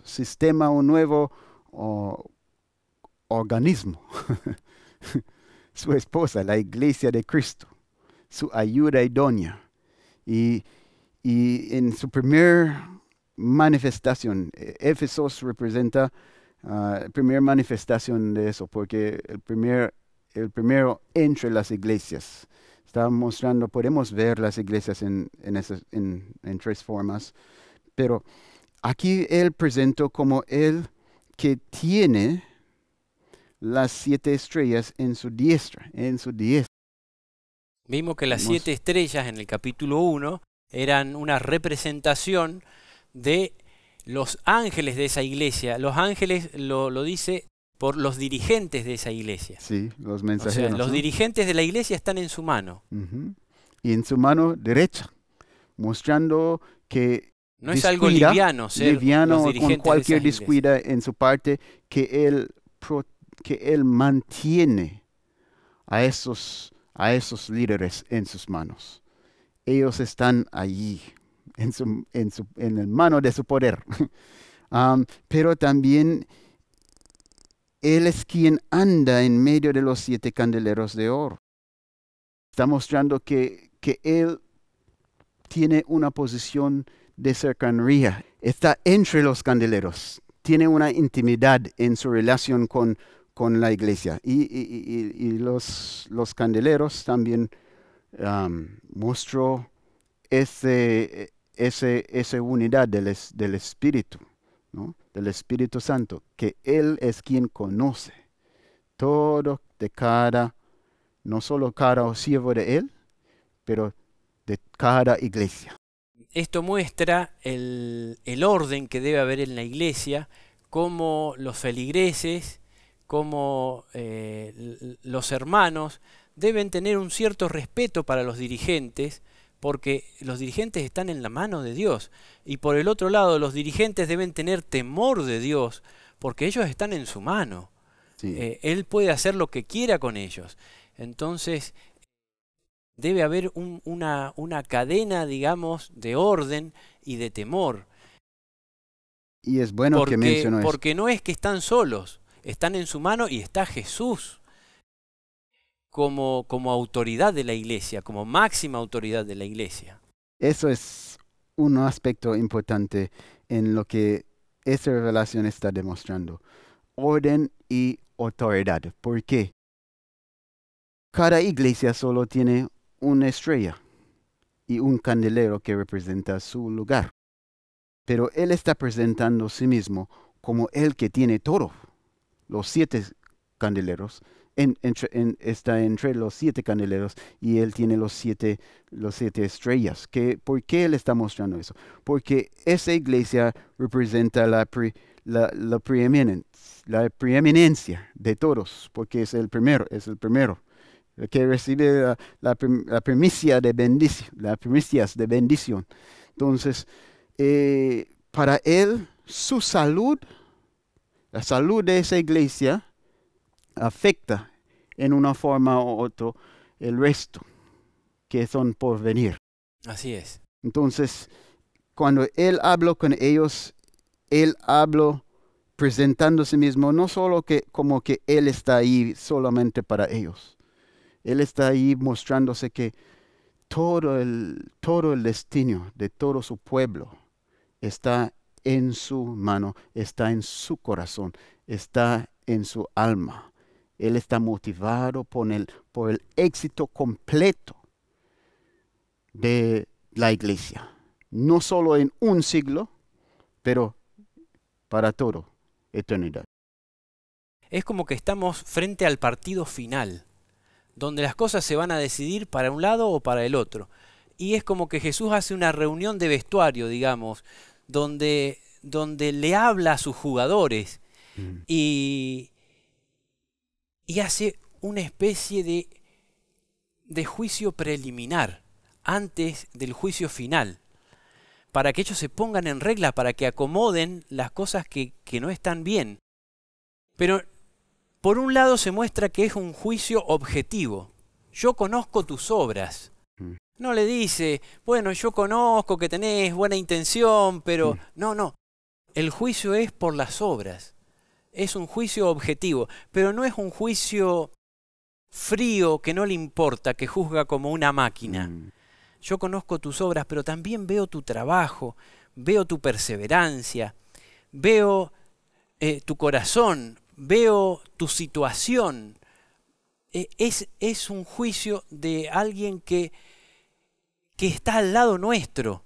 sistema, un nuevo organismo. Su esposa, la iglesia de Cristo, su ayuda idónea. Y en su primera manifestación, Éfeso representa la primera manifestación de eso, porque el primero entre las iglesias. Está mostrando, podemos ver las iglesias en 3 formas, pero aquí él presentó como el que tiene las 7 estrellas en su diestra, Vimos que las 7 estrellas en el capítulo 1 eran una representación de los ángeles de esa iglesia. Los ángeles lo dice por los dirigentes de esa iglesia. Sí, los mensajeros. O sea, los dirigentes de la iglesia están en su mano. Y en su mano derecha, mostrando que no es algo liviano ser liviano los dirigentes con cualquier de esas descuida en su parte, que él mantiene a esos líderes en sus manos. Ellos están allí, en el mano de su poder. Pero también Él es quien anda en medio de los 7 candeleros de oro. Está mostrando que Él tiene una posición de cercanía. Está entre los candeleros. Tiene una intimidad en su relación con la iglesia. Y los candeleros también mostró esa unidad del Espíritu, ¿no? Del Espíritu Santo, que Él es quien conoce todo de cada, no solo cada siervo de Él, pero de cada iglesia. Esto muestra el orden que debe haber en la iglesia, cómo los feligreses, cómo los hermanos deben tener un cierto respeto para los dirigentes, porque los dirigentes están en la mano de Dios. Y por el otro lado, los dirigentes deben tener temor de Dios, porque ellos están en su mano. Sí. Él puede hacer lo que quiera con ellos. Entonces, debe haber una cadena, digamos, de orden y de temor. Y es bueno que mencionó eso. Porque no es que están solos, están en su mano y está Jesús como autoridad de la iglesia, como máxima autoridad de la iglesia. Eso es un aspecto importante en lo que esta revelación está demostrando. Orden y autoridad. ¿Por qué? Cada iglesia solo tiene una estrella y un candelero que representa su lugar. Pero Él está presentando a sí mismo como el que tiene todo. Los 7 candeleros, está entre los 7 candeleros y Él tiene los siete estrellas. ¿Por qué Él está mostrando eso? Porque esa iglesia representa la preeminencia de todos, porque es el primero, que recibe la primicia de bendición, las primicias de bendición. Entonces, para Él, su salud, la salud de esa iglesia, afecta en una forma u otra el resto, que son por venir. Así es. Entonces, cuando Él habló con ellos, Él habló presentando a sí mismo, no solo como que Él está ahí solamente para ellos. Él está ahí mostrándose que todo el destino de todo su pueblo está en su mano, está en su corazón, está en su alma. Él está motivado por el éxito completo de la iglesia. No solo en un siglo, pero para toda eternidad. Es como que estamos frente al partido final, donde las cosas se van a decidir para un lado o para el otro. Y es como que Jesús hace una reunión de vestuario, digamos, donde le habla a sus jugadores y hace una especie de juicio preliminar antes del juicio final, para que ellos se pongan en regla, para que acomoden las cosas que no están bien. Pero por un lado se muestra que es un juicio objetivo. Yo conozco tus obras. No le dice, bueno, yo conozco que tenés buena intención, pero no. El juicio es por las obras. Es un juicio objetivo, pero no es un juicio frío que no le importa, que juzga como una máquina. Yo conozco tus obras, pero también veo tu trabajo, veo tu perseverancia, veo tu corazón, veo tu situación. Es un juicio de alguien que está al lado nuestro,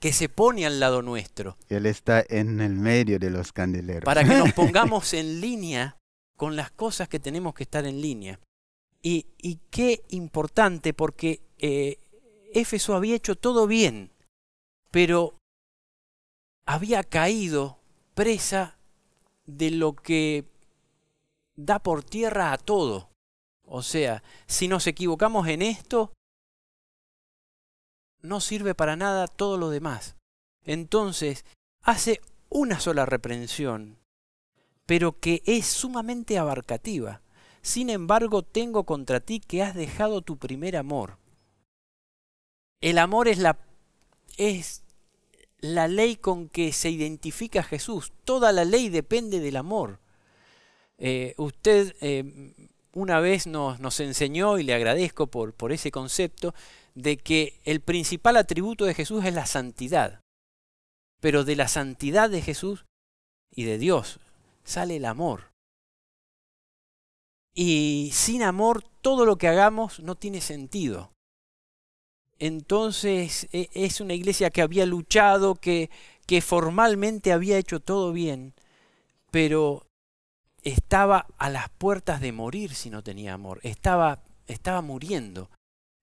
que se pone al lado nuestro. Él está en el medio de los candeleros. Para que nos pongamos en línea con las cosas que tenemos que estar en línea. Y qué importante, porque Éfeso había hecho todo bien, pero había caído presa de lo que da por tierra a todo. O sea, si nos equivocamos en esto, no sirve para nada todo lo demás. Entonces, hace una sola reprensión, pero que es sumamente abarcativa. Sin embargo, tengo contra ti que has dejado tu primer amor. El amor es la ley con que se identifica Jesús. Toda la ley depende del amor. Usted una vez nos enseñó, y le agradezco por ese concepto, de que el principal atributo de Jesús es la santidad. Pero de la santidad de Jesús y de Dios sale el amor. Y sin amor todo lo que hagamos no tiene sentido. Entonces es una iglesia que había luchado, que formalmente había hecho todo bien, pero estaba a las puertas de morir si no tenía amor. Estaba muriendo.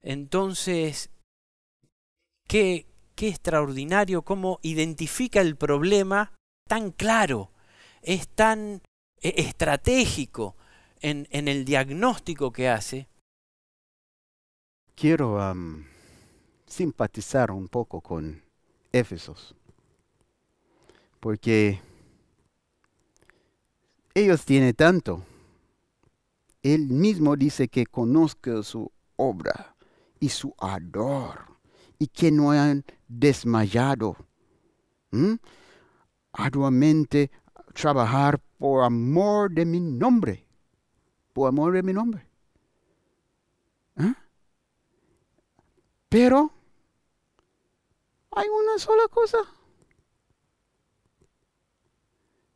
Entonces, qué extraordinario cómo identifica el problema tan claro, es tan estratégico en el diagnóstico que hace. Quiero simpatizar un poco con Éfesos, porque ellos tienen tanto. Él mismo dice que conozca su obra y su ardor, y que no han desmayado. Arduamente trabajar por amor de mi nombre. Por amor de mi nombre. Pero hay una sola cosa.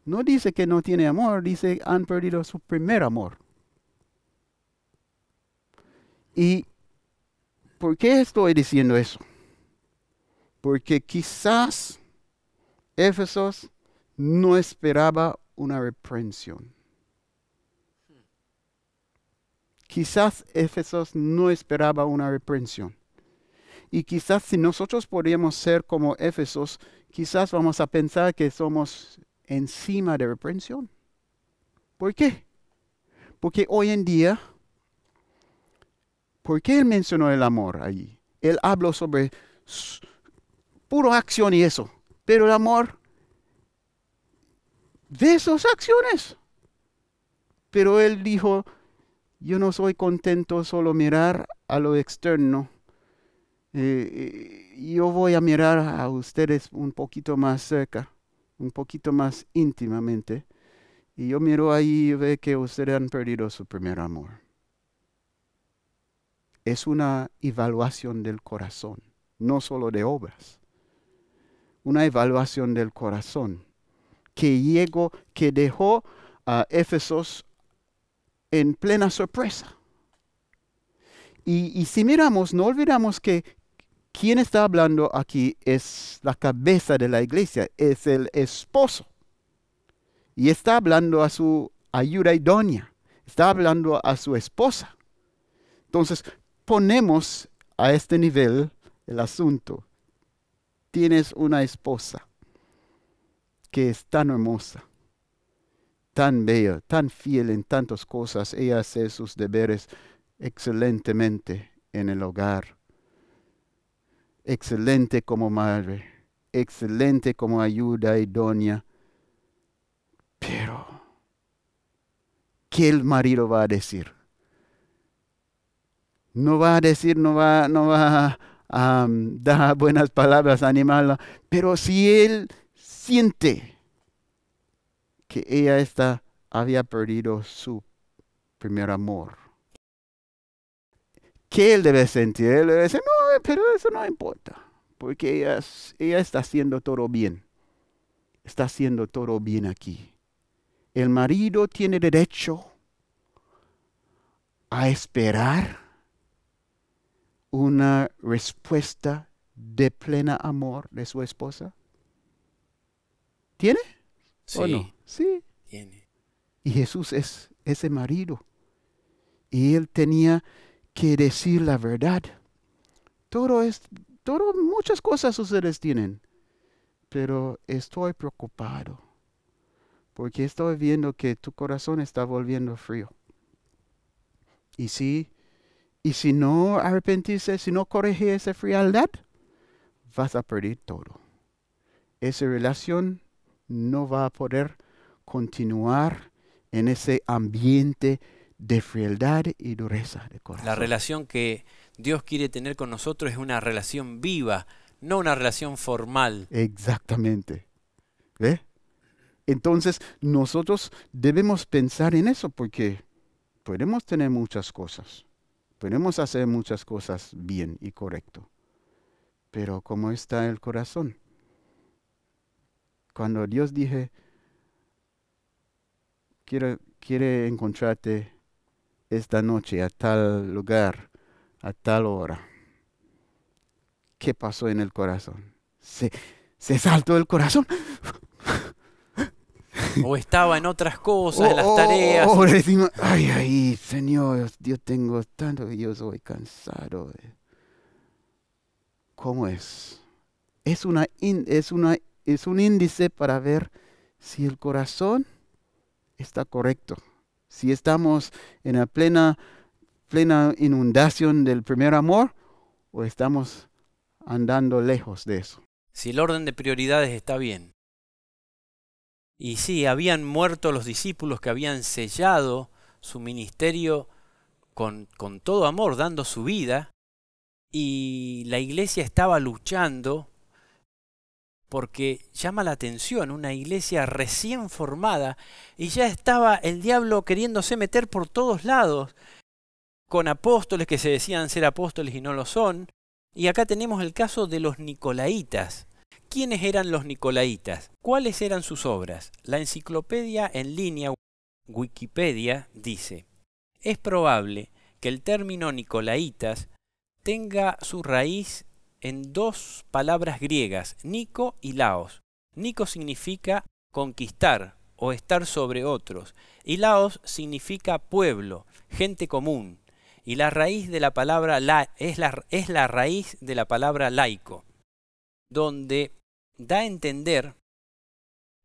No dice que no tiene amor, dice han perdido su primer amor. ¿Y por qué estoy diciendo eso? Porque quizás Éfesos no esperaba una reprensión. Quizás Éfesos no esperaba una reprensión. Y quizás si nosotros podríamos ser como Éfesos, quizás vamos a pensar que somos encima de reprensión. ¿Por qué? Porque hoy en día, ¿por qué él mencionó el amor allí? Él habló sobre puro acción y eso. Pero el amor de esas acciones. Pero él dijo, yo no soy contento solo mirar a lo externo. Yo voy a mirar a ustedes un poquito más cerca, un poquito más íntimamente. Y yo miro ahí y veo que ustedes han perdido su primer amor. Es una evaluación del corazón, no solo de obras. Una evaluación del corazón que dejó a Éfesos en plena sorpresa. Y si miramos, no olvidamos que quien está hablando aquí es la cabeza de la iglesia, es el esposo. Y está hablando a su ayuda idónea, está hablando a su esposa. Entonces, ponemos a este nivel el asunto. Tienes una esposa que es tan hermosa, tan bella, tan fiel en tantas cosas. Ella hace sus deberes excelentemente en el hogar. Excelente como madre, excelente como ayuda idónea. Pero, ¿qué el marido va a decir? No va a decir, no va a dar buenas palabras, animarla. Pero si él siente que ella había perdido su primer amor, ¿qué él debe sentir? Él debe decir, no, pero eso no importa, porque ella está haciendo todo bien. Está haciendo todo bien aquí. El marido tiene derecho a esperar una respuesta de plena amor de su esposa. ¿Tiene? Sí, ¿O no? Sí. tiene. Y Jesús es ese marido. Y él tenía que decir la verdad. Muchas cosas ustedes tienen. Pero estoy preocupado. Porque estoy viendo que tu corazón está volviendo frío. Y si no arrepentirse, si no corregir esa frialdad, vas a perder todo. Esa relación no va a poder continuar en ese ambiente de frialdad y dureza de corazón. La relación que Dios quiere tener con nosotros es una relación viva, no una relación formal. Exactamente. ¿Ve? Entonces, nosotros debemos pensar en eso porque Podemos tener muchas cosas. Podemos hacer muchas cosas bien y correcto. Pero ¿cómo está el corazón? Cuando Dios dije, quiere encontrarte esta noche a tal lugar, a tal hora. ¿Qué pasó en el corazón? Se saltó el corazón. O estaba en otras cosas, en las tareas. Decimos, ay, Señor, yo tengo tanto que yo soy cansado. ¿Cómo es? Es un índice para ver si el corazón está correcto. Si estamos en la plena inundación del primer amor o estamos andando lejos de eso. Si el orden de prioridades está bien. Y sí, habían muerto los discípulos que habían sellado su ministerio con todo amor, dando su vida, y la iglesia estaba luchando porque llama la atención, una iglesia recién formada, y ya estaba el diablo queriéndose meter por todos lados, con apóstoles que se decían ser apóstoles y no lo son. Y acá tenemos el caso de los Nicolaitas. ¿Quiénes eran los Nicolaitas? ¿Cuáles eran sus obras? La enciclopedia en línea Wikipedia dice: es probable que el término Nicolaitas tenga su raíz en dos palabras griegas, Nico y Laos. Nico significa conquistar o estar sobre otros, y Laos significa pueblo, gente común. Y la raíz de la palabra es la raíz de la palabra laico, donde da a entender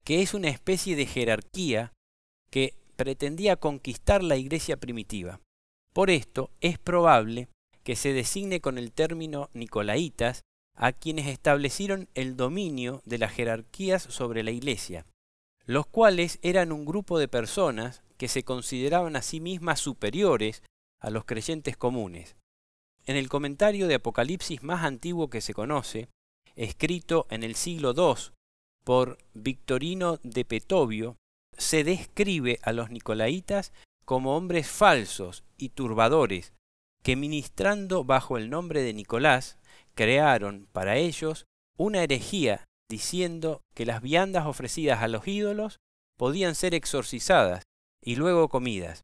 que es una especie de jerarquía que pretendía conquistar la iglesia primitiva. Por esto es probable que se designe con el término Nicolaitas a quienes establecieron el dominio de las jerarquías sobre la iglesia, los cuales eran un grupo de personas que se consideraban a sí mismas superiores a los creyentes comunes. En el comentario de Apocalipsis más antiguo que se conoce, escrito en el siglo II por Victorino de Petovio, se describe a los Nicolaitas como hombres falsos y turbadores, que ministrando bajo el nombre de Nicolás, crearon para ellos una herejía, diciendo que las viandas ofrecidas a los ídolos podían ser exorcizadas y luego comidas,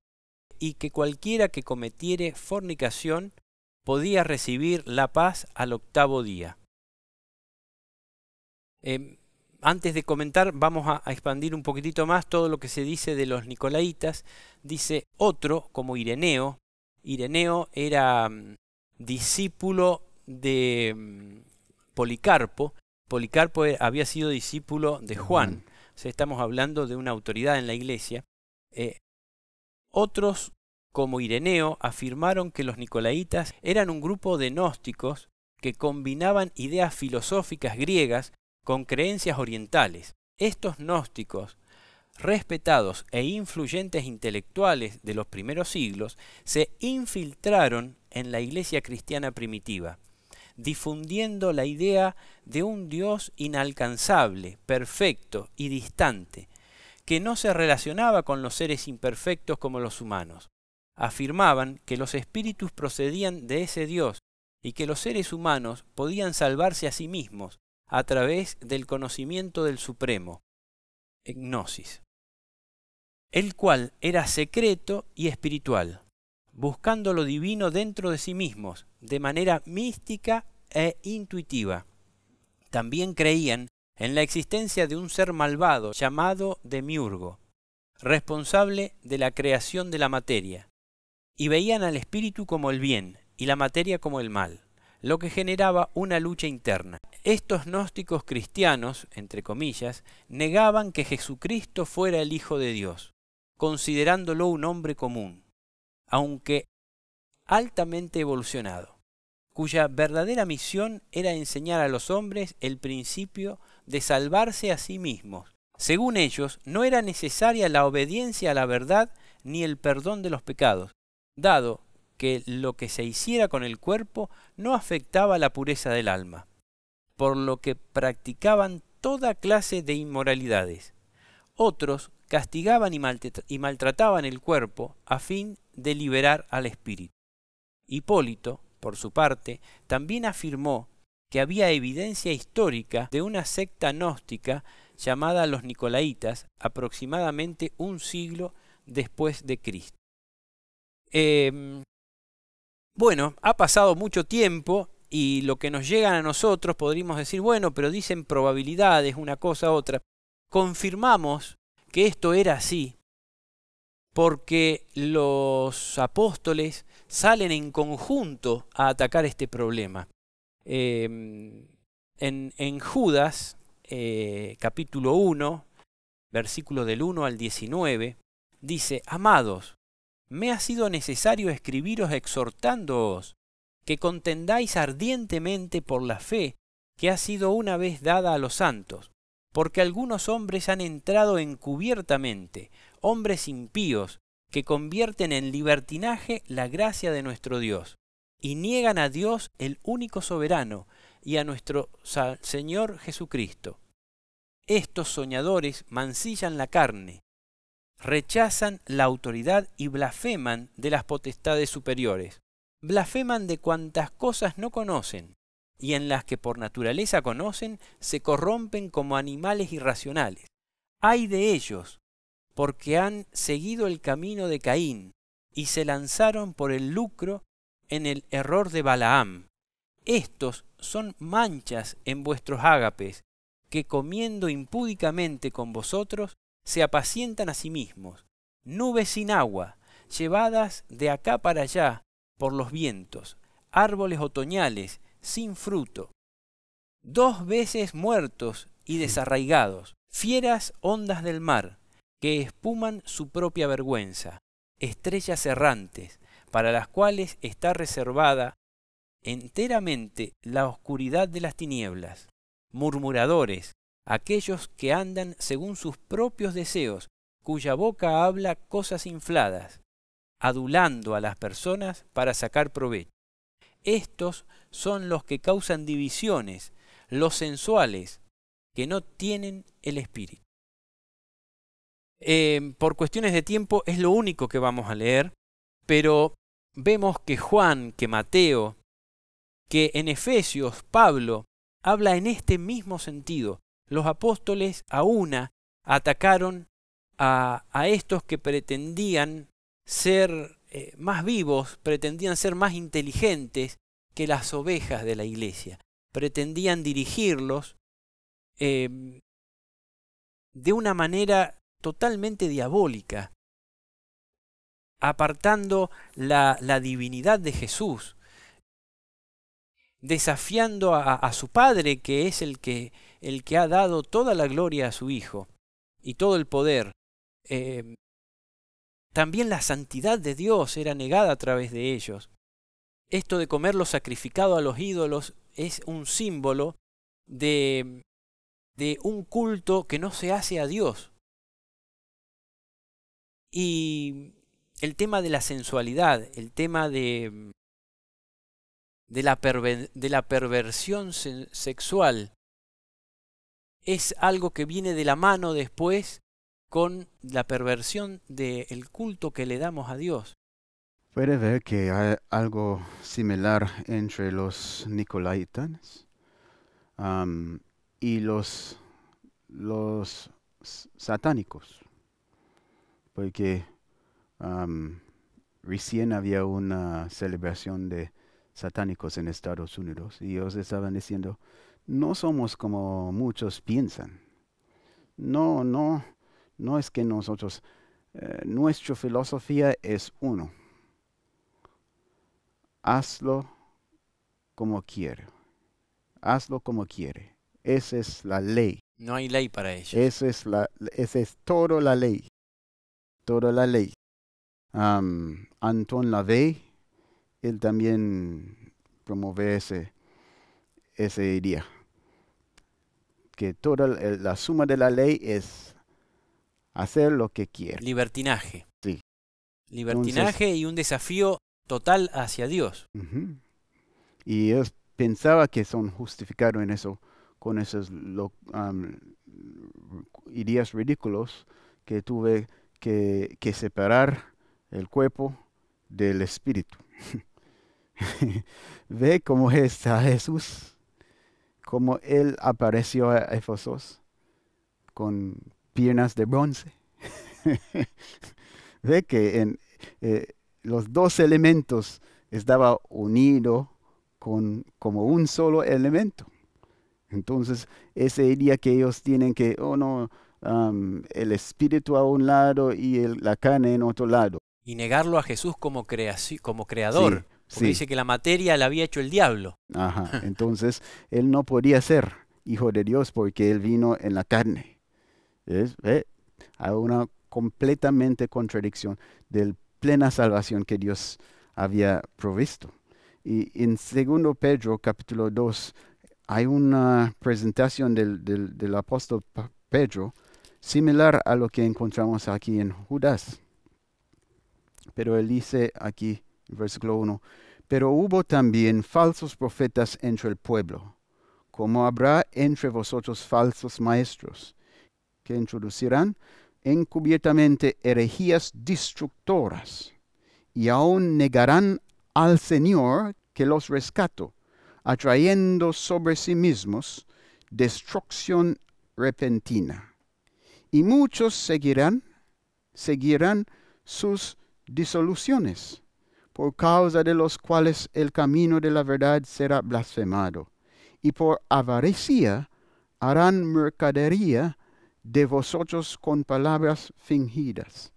y que cualquiera que cometiere fornicación podía recibir la paz al octavo día. Antes de comentar, vamos a expandir un poquitito más todo lo que se dice de los Nicolaitas. Dice otro, como Ireneo. Ireneo era discípulo de Policarpo. Policarpo había sido discípulo de Juan. O sea, estamos hablando de una autoridad en la iglesia. Otros, como Ireneo, afirmaron que los Nicolaitas eran un grupo de gnósticos que combinaban ideas filosóficas griegas con creencias orientales. Estos gnósticos, respetados e influyentes intelectuales de los primeros siglos, se infiltraron en la iglesia cristiana primitiva, difundiendo la idea de un Dios inalcanzable, perfecto y distante, que no se relacionaba con los seres imperfectos como los humanos. Afirmaban que los espíritus procedían de ese Dios y que los seres humanos podían salvarse a sí mismos a través del conocimiento del Supremo, gnosis, el cual era secreto y espiritual, buscando lo divino dentro de sí mismos, de manera mística e intuitiva. También creían en la existencia de un ser malvado llamado Demiurgo, responsable de la creación de la materia, y veían al espíritu como el bien y la materia como el mal, lo que generaba una lucha interna. Estos gnósticos cristianos, entre comillas, negaban que Jesucristo fuera el Hijo de Dios, considerándolo un hombre común, aunque altamente evolucionado, cuya verdadera misión era enseñar a los hombres el principio de salvarse a sí mismos. Según ellos, no era necesaria la obediencia a la verdad ni el perdón de los pecados, dado que lo que se hiciera con el cuerpo no afectaba la pureza del alma, por lo que practicaban toda clase de inmoralidades. Otros castigaban y maltrataban el cuerpo a fin de liberar al espíritu. Hipólito, por su parte, también afirmó que había evidencia histórica de una secta gnóstica llamada los Nicolaitas, aproximadamente un siglo después de Cristo. Bueno, ha pasado mucho tiempo y lo que nos llegan a nosotros podríamos decir, bueno, pero dicen probabilidades, una cosa, otra. Confirmamos que esto era así porque los apóstoles salen en conjunto a atacar este problema. En Judas, capítulo 1, versículo del 1 al 19, dice: Amados, me ha sido necesario escribiros exhortándoos que contendáis ardientemente por la fe que ha sido una vez dada a los santos, porque algunos hombres han entrado encubiertamente, hombres impíos, que convierten en libertinaje la gracia de nuestro Dios, y niegan a Dios el único soberano, y a nuestro Señor Jesucristo. Estos soñadores mancillan la carne, rechazan la autoridad y blasfeman de las potestades superiores. Blasfeman de cuantas cosas no conocen, y en las que por naturaleza conocen, se corrompen como animales irracionales. ¡Ay de ellos! Porque han seguido el camino de Caín, y se lanzaron por el lucro en el error de Balaam. Estos son manchas en vuestros ágapes, que comiendo impúdicamente con vosotros, se apacientan a sí mismos, nubes sin agua, llevadas de acá para allá por los vientos, árboles otoñales sin fruto, 2 veces muertos y desarraigados, fieras ondas del mar, que espuman su propia vergüenza, estrellas errantes, para las cuales está reservada enteramente la oscuridad de las tinieblas, murmuradores, aquellos que andan según sus propios deseos, cuya boca habla cosas infladas, adulando a las personas para sacar provecho. Estos son los que causan divisiones, los sensuales, que no tienen el espíritu. Por cuestiones de tiempo es lo único que vamos a leer, pero vemos que Juan, que Mateo, que en Efesios Pablo habla en este mismo sentido. Los apóstoles a una atacaron a estos que pretendían ser más vivos, pretendían ser más inteligentes que las ovejas de la iglesia. Pretendían dirigirlos de una manera totalmente diabólica, apartando la divinidad de Jesús, desafiando a su Padre, que es el que ha dado toda la gloria a su Hijo y todo el poder. También la santidad de Dios era negada a través de ellos. Esto de comer lo sacrificado a los ídolos es un símbolo de un culto que no se hace a Dios. Y el tema de la sensualidad, el tema de la perversión sexual, es algo que viene de la mano después con la perversión del culto que le damos a Dios. Puede ver que hay algo similar entre los Nicolaitas y los satánicos, porque recién había una celebración de satánicos en Estados Unidos y ellos estaban diciendo: no somos como muchos piensan. No es que nosotros, nuestra filosofía es uno. Hazlo como quiere. Hazlo como quiere. Esa es la ley. No hay ley para ellos. Esa es toda la ley. Toda la ley. Anton LaVey, él también promueve esa idea. Que toda la suma de la ley es hacer lo que quiere. Libertinaje. Sí. Libertinaje. Entonces, y un desafío total hacia Dios. Y ellos pensaban que son justificados en eso, con esos ideas ridículas que tuve que separar el cuerpo del espíritu. Ve cómo está Jesús, cómo Él apareció a Éfesos con piernas de bronce. Ve que los dos elementos estaban unidos como un solo elemento. Entonces, ese día que ellos tienen que, el espíritu a un lado y la carne en otro lado. Y negarlo a Jesús como creador. Sí, porque sí. dice que la materia la había hecho el diablo. Ajá. Entonces, él no podía ser hijo de Dios porque él vino en la carne. ¿Ves? Hay una completamente contradicción de la plena salvación que Dios había provisto. Y en 2 Pedro, capítulo 2, hay una presentación del apóstol Pedro similar a lo que encontramos aquí en Judas. Pero él dice aquí, versículo 1, pero hubo también falsos profetas entre el pueblo, como habrá entre vosotros falsos maestros, que introducirán encubiertamente herejías destructoras, y aún negarán al Señor que los rescató, atrayendo sobre sí mismos destrucción repentina. Y muchos seguirán sus disoluciones, por causa de los cuales el camino de la verdad será blasfemado, y por avaricia harán mercadería de vosotros con palabras fingidas.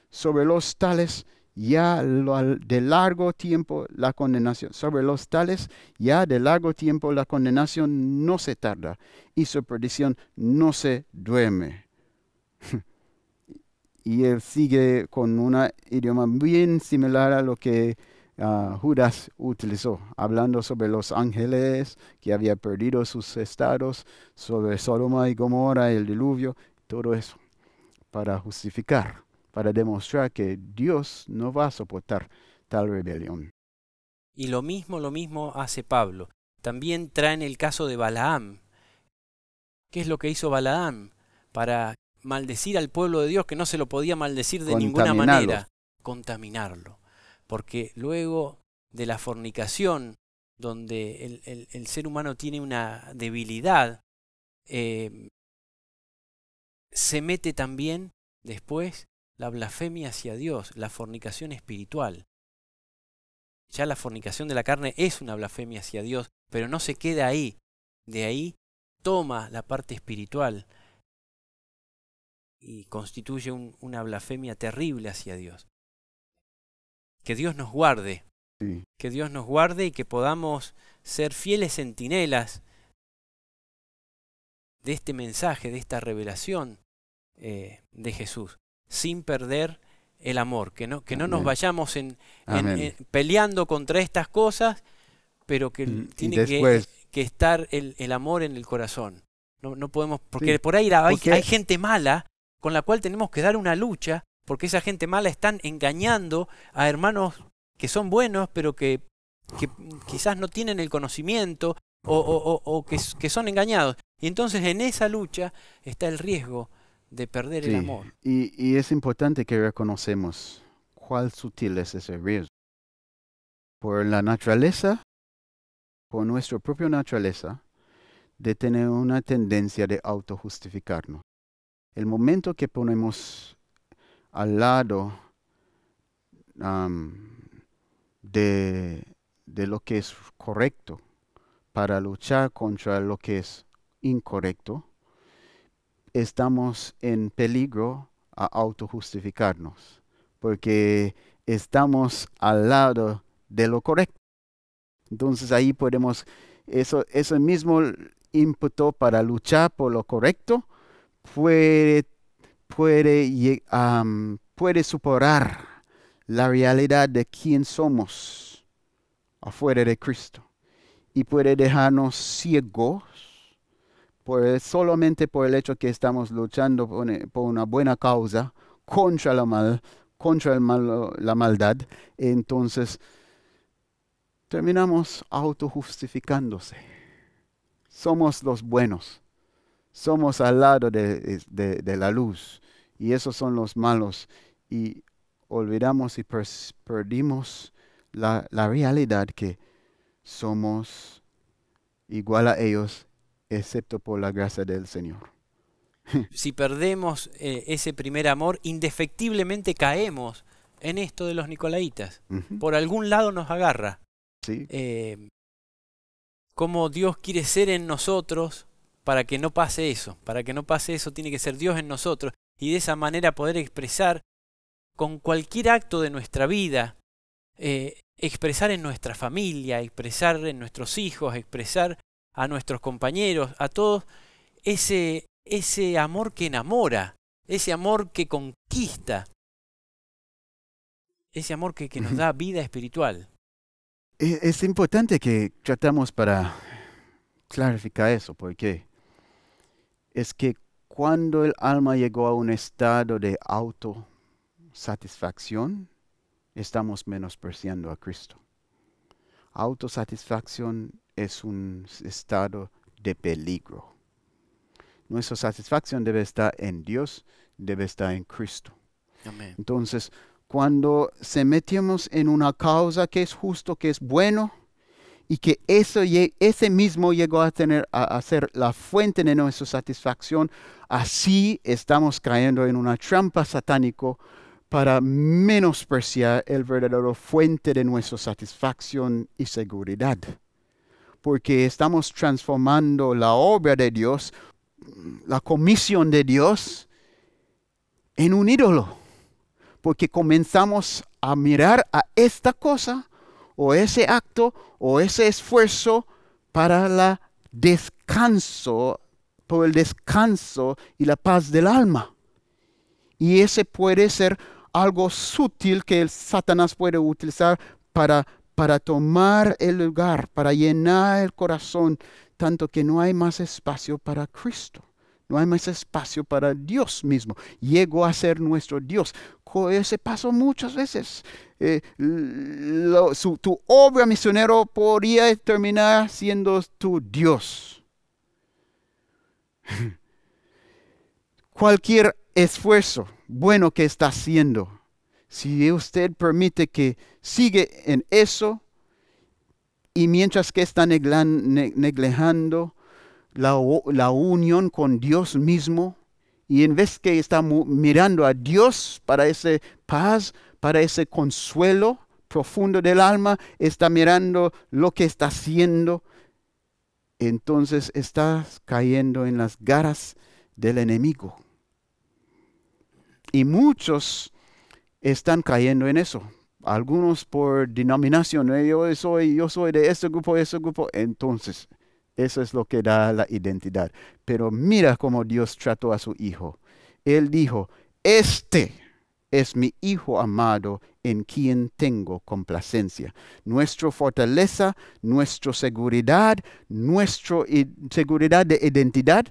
Sobre los tales ya de largo tiempo la condenación no se tarda, y su perdición no se duerme. Y él sigue con un idioma bien similar a lo que Judas utilizó, hablando sobre los ángeles que habían perdido sus estados, sobre Sodoma y Gomorra, el diluvio, todo eso, para justificar, para demostrar que Dios no va a soportar tal rebelión. Y lo mismo hace Pablo. También traen el caso de Balaam. ¿Qué es lo que hizo Balaam? Para maldecir al pueblo de Dios, que no se lo podía maldecir de ninguna manera. Contaminarlo. Porque luego de la fornicación, donde el ser humano tiene una debilidad, se mete también después la blasfemia hacia Dios, la fornicación espiritual. Ya la fornicación de la carne es una blasfemia hacia Dios, pero no se queda ahí. De ahí toma la parte espiritual y constituye una blasfemia terrible hacia Dios. Que Dios nos guarde. Sí. Que Dios nos guarde y que podamos ser fieles centinelas de este mensaje, de esta revelación de Jesús, sin perder el amor, que no nos vayamos peleando contra estas cosas, pero que tiene que estar el amor en el corazón. No podemos, porque por ahí hay gente mala con la cual tenemos que dar una lucha, porque esa gente mala están engañando a hermanos que son buenos, pero que quizás no tienen el conocimiento o que son engañados. Y entonces en esa lucha está el riesgo de perder el amor. Y es importante que reconocemos cuál sutil es ese riesgo. Por la naturaleza, por nuestra propia naturaleza, de tener una tendencia de autojustificarnos. El momento que ponemos al lado de lo que es correcto para luchar contra lo que es incorrecto, estamos en peligro a autojustificarnos, porque estamos al lado de lo correcto. Entonces ahí podemos, eso mismo ímpetu para luchar por lo correcto puede superar la realidad de quién somos afuera de Cristo y puede dejarnos ciegos solamente por el hecho que estamos luchando por una buena causa contra la maldad. Entonces terminamos autojustificándose. Somos los buenos. somos al lado de la luz. Y esos son los malos. Y olvidamos y perdimos la realidad que somos igual a ellos, excepto por la gracia del Señor. Si perdemos ese primer amor, indefectiblemente caemos en esto de los nicolaitas. Ujú. Por algún lado nos agarra. Sí. Cómo Dios quiere ser en nosotros para que no pase eso. Para que no pase eso tiene que ser Dios en nosotros. Y de esa manera poder expresar con cualquier acto de nuestra vida, expresar en nuestra familia, expresar en nuestros hijos, expresar a nuestros compañeros, a todos, ese amor que enamora, ese amor que conquista, ese amor que nos da vida espiritual. Es importante que tratamos para clarificar eso, porque es que cuando el alma llegó a un estado de autosatisfacción, estamos menospreciando a Cristo. Autosatisfacción es un estado de peligro. Nuestra satisfacción debe estar en Dios, debe estar en Cristo. Amén. Entonces, cuando se metemos en una causa que es justo, que es bueno, y que ese mismo llegó a ser la fuente de nuestra satisfacción, así estamos cayendo en una trampa satánica para menospreciar el verdadero fuente de nuestra satisfacción y seguridad. Porque estamos transformando la obra de Dios, la comisión de Dios, en un ídolo. Porque comenzamos a mirar a esta cosa, o ese acto, o ese esfuerzo para el descanso y la paz del alma. Y ese puede ser algo sutil que el Satanás puede utilizar para tomar el lugar, para llenar el corazón, tanto que no hay más espacio para Cristo. No hay más espacio para Dios mismo. Llegó a ser nuestro Dios. Ese pasó muchas veces. Tu obra misionero podría terminar siendo tu Dios. Cualquier esfuerzo bueno que está haciendo, si usted permite que sigue en eso, y mientras que está negligando la unión con Dios mismo, y en vez que está mirando a Dios para esa paz, para ese consuelo profundo del alma, está mirando lo que está haciendo, entonces estás cayendo en las garras del enemigo. Y muchos están cayendo en eso. Algunos por denominación, yo soy de ese grupo, entonces eso es lo que da la identidad. Pero mira cómo Dios trató a su hijo. Él dijo, este es mi hijo amado en quien tengo complacencia. Nuestra fortaleza, nuestra seguridad, seguridad de identidad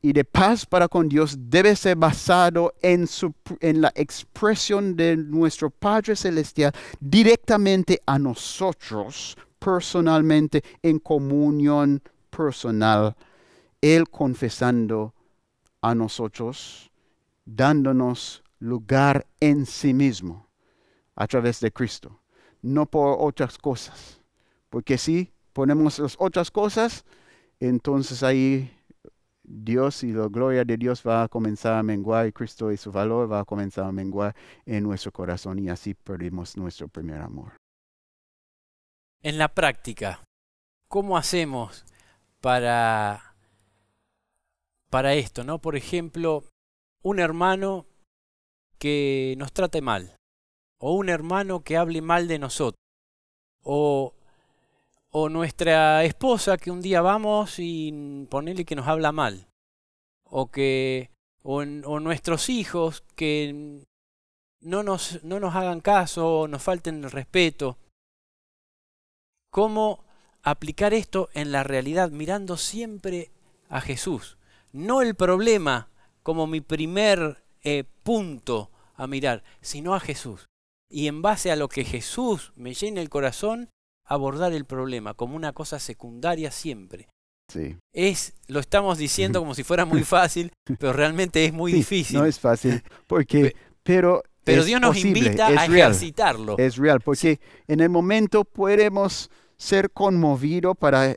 y de paz para con Dios debe ser basado en la expresión de nuestro Padre Celestial directamente a nosotros, personalmente, en comunión personal, Él confesando a nosotros, dándonos lugar en sí mismo a través de Cristo, no por otras cosas. Porque si ponemos las otras cosas, entonces ahí Dios y la gloria de Dios va a comenzar a menguar y Cristo y su valor va a comenzar a menguar en nuestro corazón y así perdimos nuestro primer amor. En la práctica, ¿cómo hacemos para esto, ¿no? Por ejemplo, un hermano que nos trate mal, o un hermano que hable mal de nosotros, o nuestra esposa que un día vamos y ponele que nos habla mal, o nuestros hijos que no nos hagan caso, nos falten el respeto. ¿Cómo aplicar esto en la realidad mirando siempre a Jesús? No el problema como mi primer punto a mirar, sino a Jesús. Y en base a lo que Jesús me llena el corazón, abordar el problema como una cosa secundaria siempre. Sí. Lo estamos diciendo como si fuera muy fácil, pero realmente es muy Sí, difícil. no es fácil, pero Pero es Dios nos posible, invita a es real. ejercitarlo. Es real, Sí, porque en el momento podemos ser conmovidos para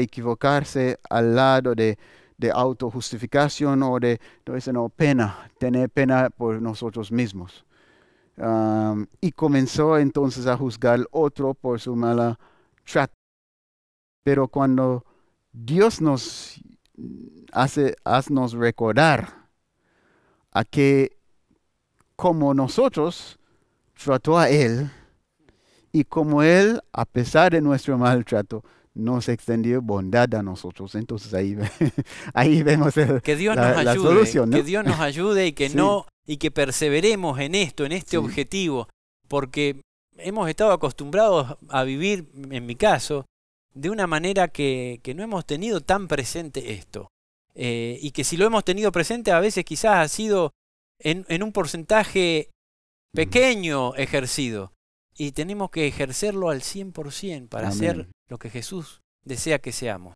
equivocarse al lado de autojustificación o no, pena, tener pena por nosotros mismos. Y comenzó entonces a juzgar al otro por su mala trato. Pero cuando Dios nos haznos recordar a que como nosotros trató a Él, y como Él, a pesar de nuestro maltrato, nos extendió bondad a nosotros. Entonces ahí vemos que Dios nos la ayude, solución, ¿no? que Dios nos ayude y que Sí, y que perseveremos en esto, en este sí. objetivo, porque hemos estado acostumbrados a vivir, en mi caso, de una manera que no hemos tenido tan presente esto. Y que si lo hemos tenido presente, a veces quizás ha sido en un porcentaje pequeño ejercido. Y tenemos que ejercerlo al 100% para Amén. ser lo que Jesús desea que seamos.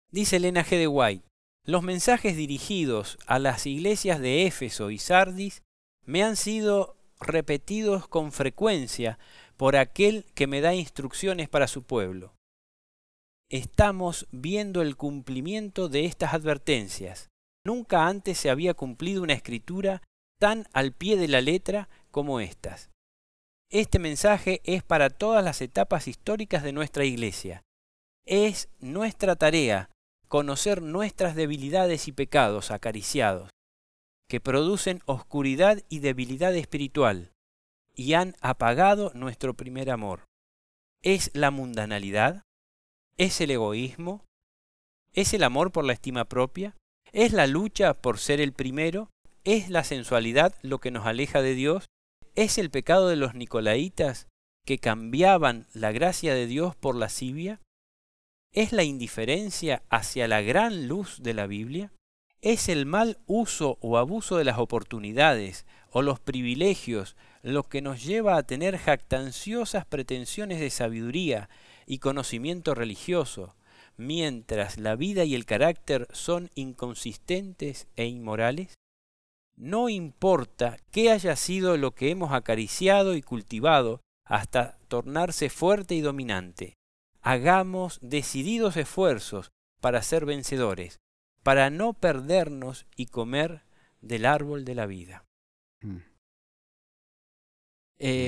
Dice Elena G. de White: los mensajes dirigidos a las iglesias de Éfeso y Sardis me han sido repetidos con frecuencia por aquel que me da instrucciones para su pueblo. Estamos viendo el cumplimiento de estas advertencias. Nunca antes se había cumplido una escritura tan al pie de la letra como estas. Este mensaje es para todas las etapas históricas de nuestra iglesia. Es nuestra tarea conocer nuestras debilidades y pecados acariciados, que producen oscuridad y debilidad espiritual, y han apagado nuestro primer amor. ¿Es la mundanalidad? ¿Es el egoísmo? ¿Es el amor por la estima propia? ¿Es la lucha por ser el primero? ¿Es la sensualidad lo que nos aleja de Dios? ¿Es el pecado de los nicolaitas que cambiaban la gracia de Dios por lascivia? ¿Es la indiferencia hacia la gran luz de la Biblia? ¿Es el mal uso o abuso de las oportunidades o los privilegios lo que nos lleva a tener jactanciosas pretensiones de sabiduría y conocimiento religioso, mientras la vida y el carácter son inconsistentes e inmorales? No importa qué haya sido lo que hemos acariciado y cultivado hasta tornarse fuerte y dominante. Hagamos decididos esfuerzos para ser vencedores, para no perdernos y comer del árbol de la vida.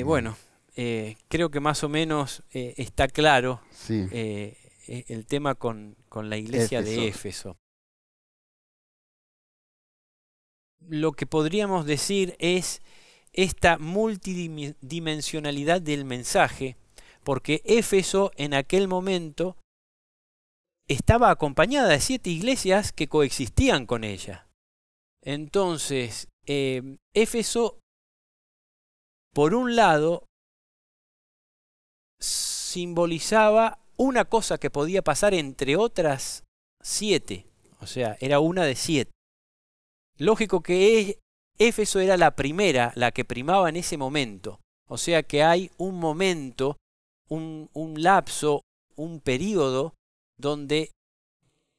Bueno, creo que más o menos está claro Sí. el tema con la iglesia de Éfeso. Lo que podríamos decir es esta multidimensionalidad del mensaje, porque Éfeso en aquel momento estaba acompañada de 7 iglesias que coexistían con ella. Entonces, Éfeso, por un lado, simbolizaba una cosa que podía pasar entre otras 7, o sea, era una de 7. Lógico que Éfeso era la primera, la que primaba en ese momento. O sea que hay un momento, un lapso, un periodo donde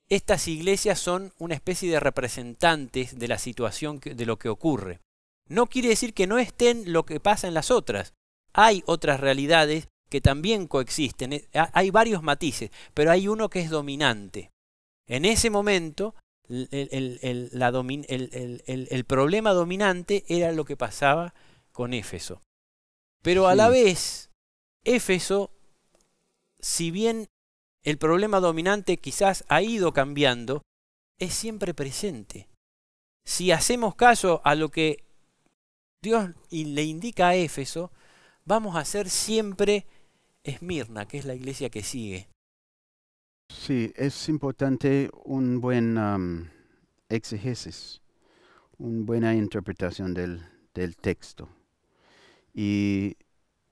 estas iglesias son una especie de representantes de la situación, de lo que ocurre. No quiere decir que no estén lo que pasa en las otras. Hay otras realidades que también coexisten. Hay varios matices, pero hay uno que es dominante. En ese momento, el problema dominante era lo que pasaba con Éfeso. Pero a la vez, Éfeso, si bien el problema dominante quizás ha ido cambiando, es siempre presente. Si hacemos caso a lo que Dios le indica a Éfeso, vamos a ser siempre Esmirna, que es la iglesia que sigue. Sí, es importante un buen exégesis, una buena interpretación del texto. Y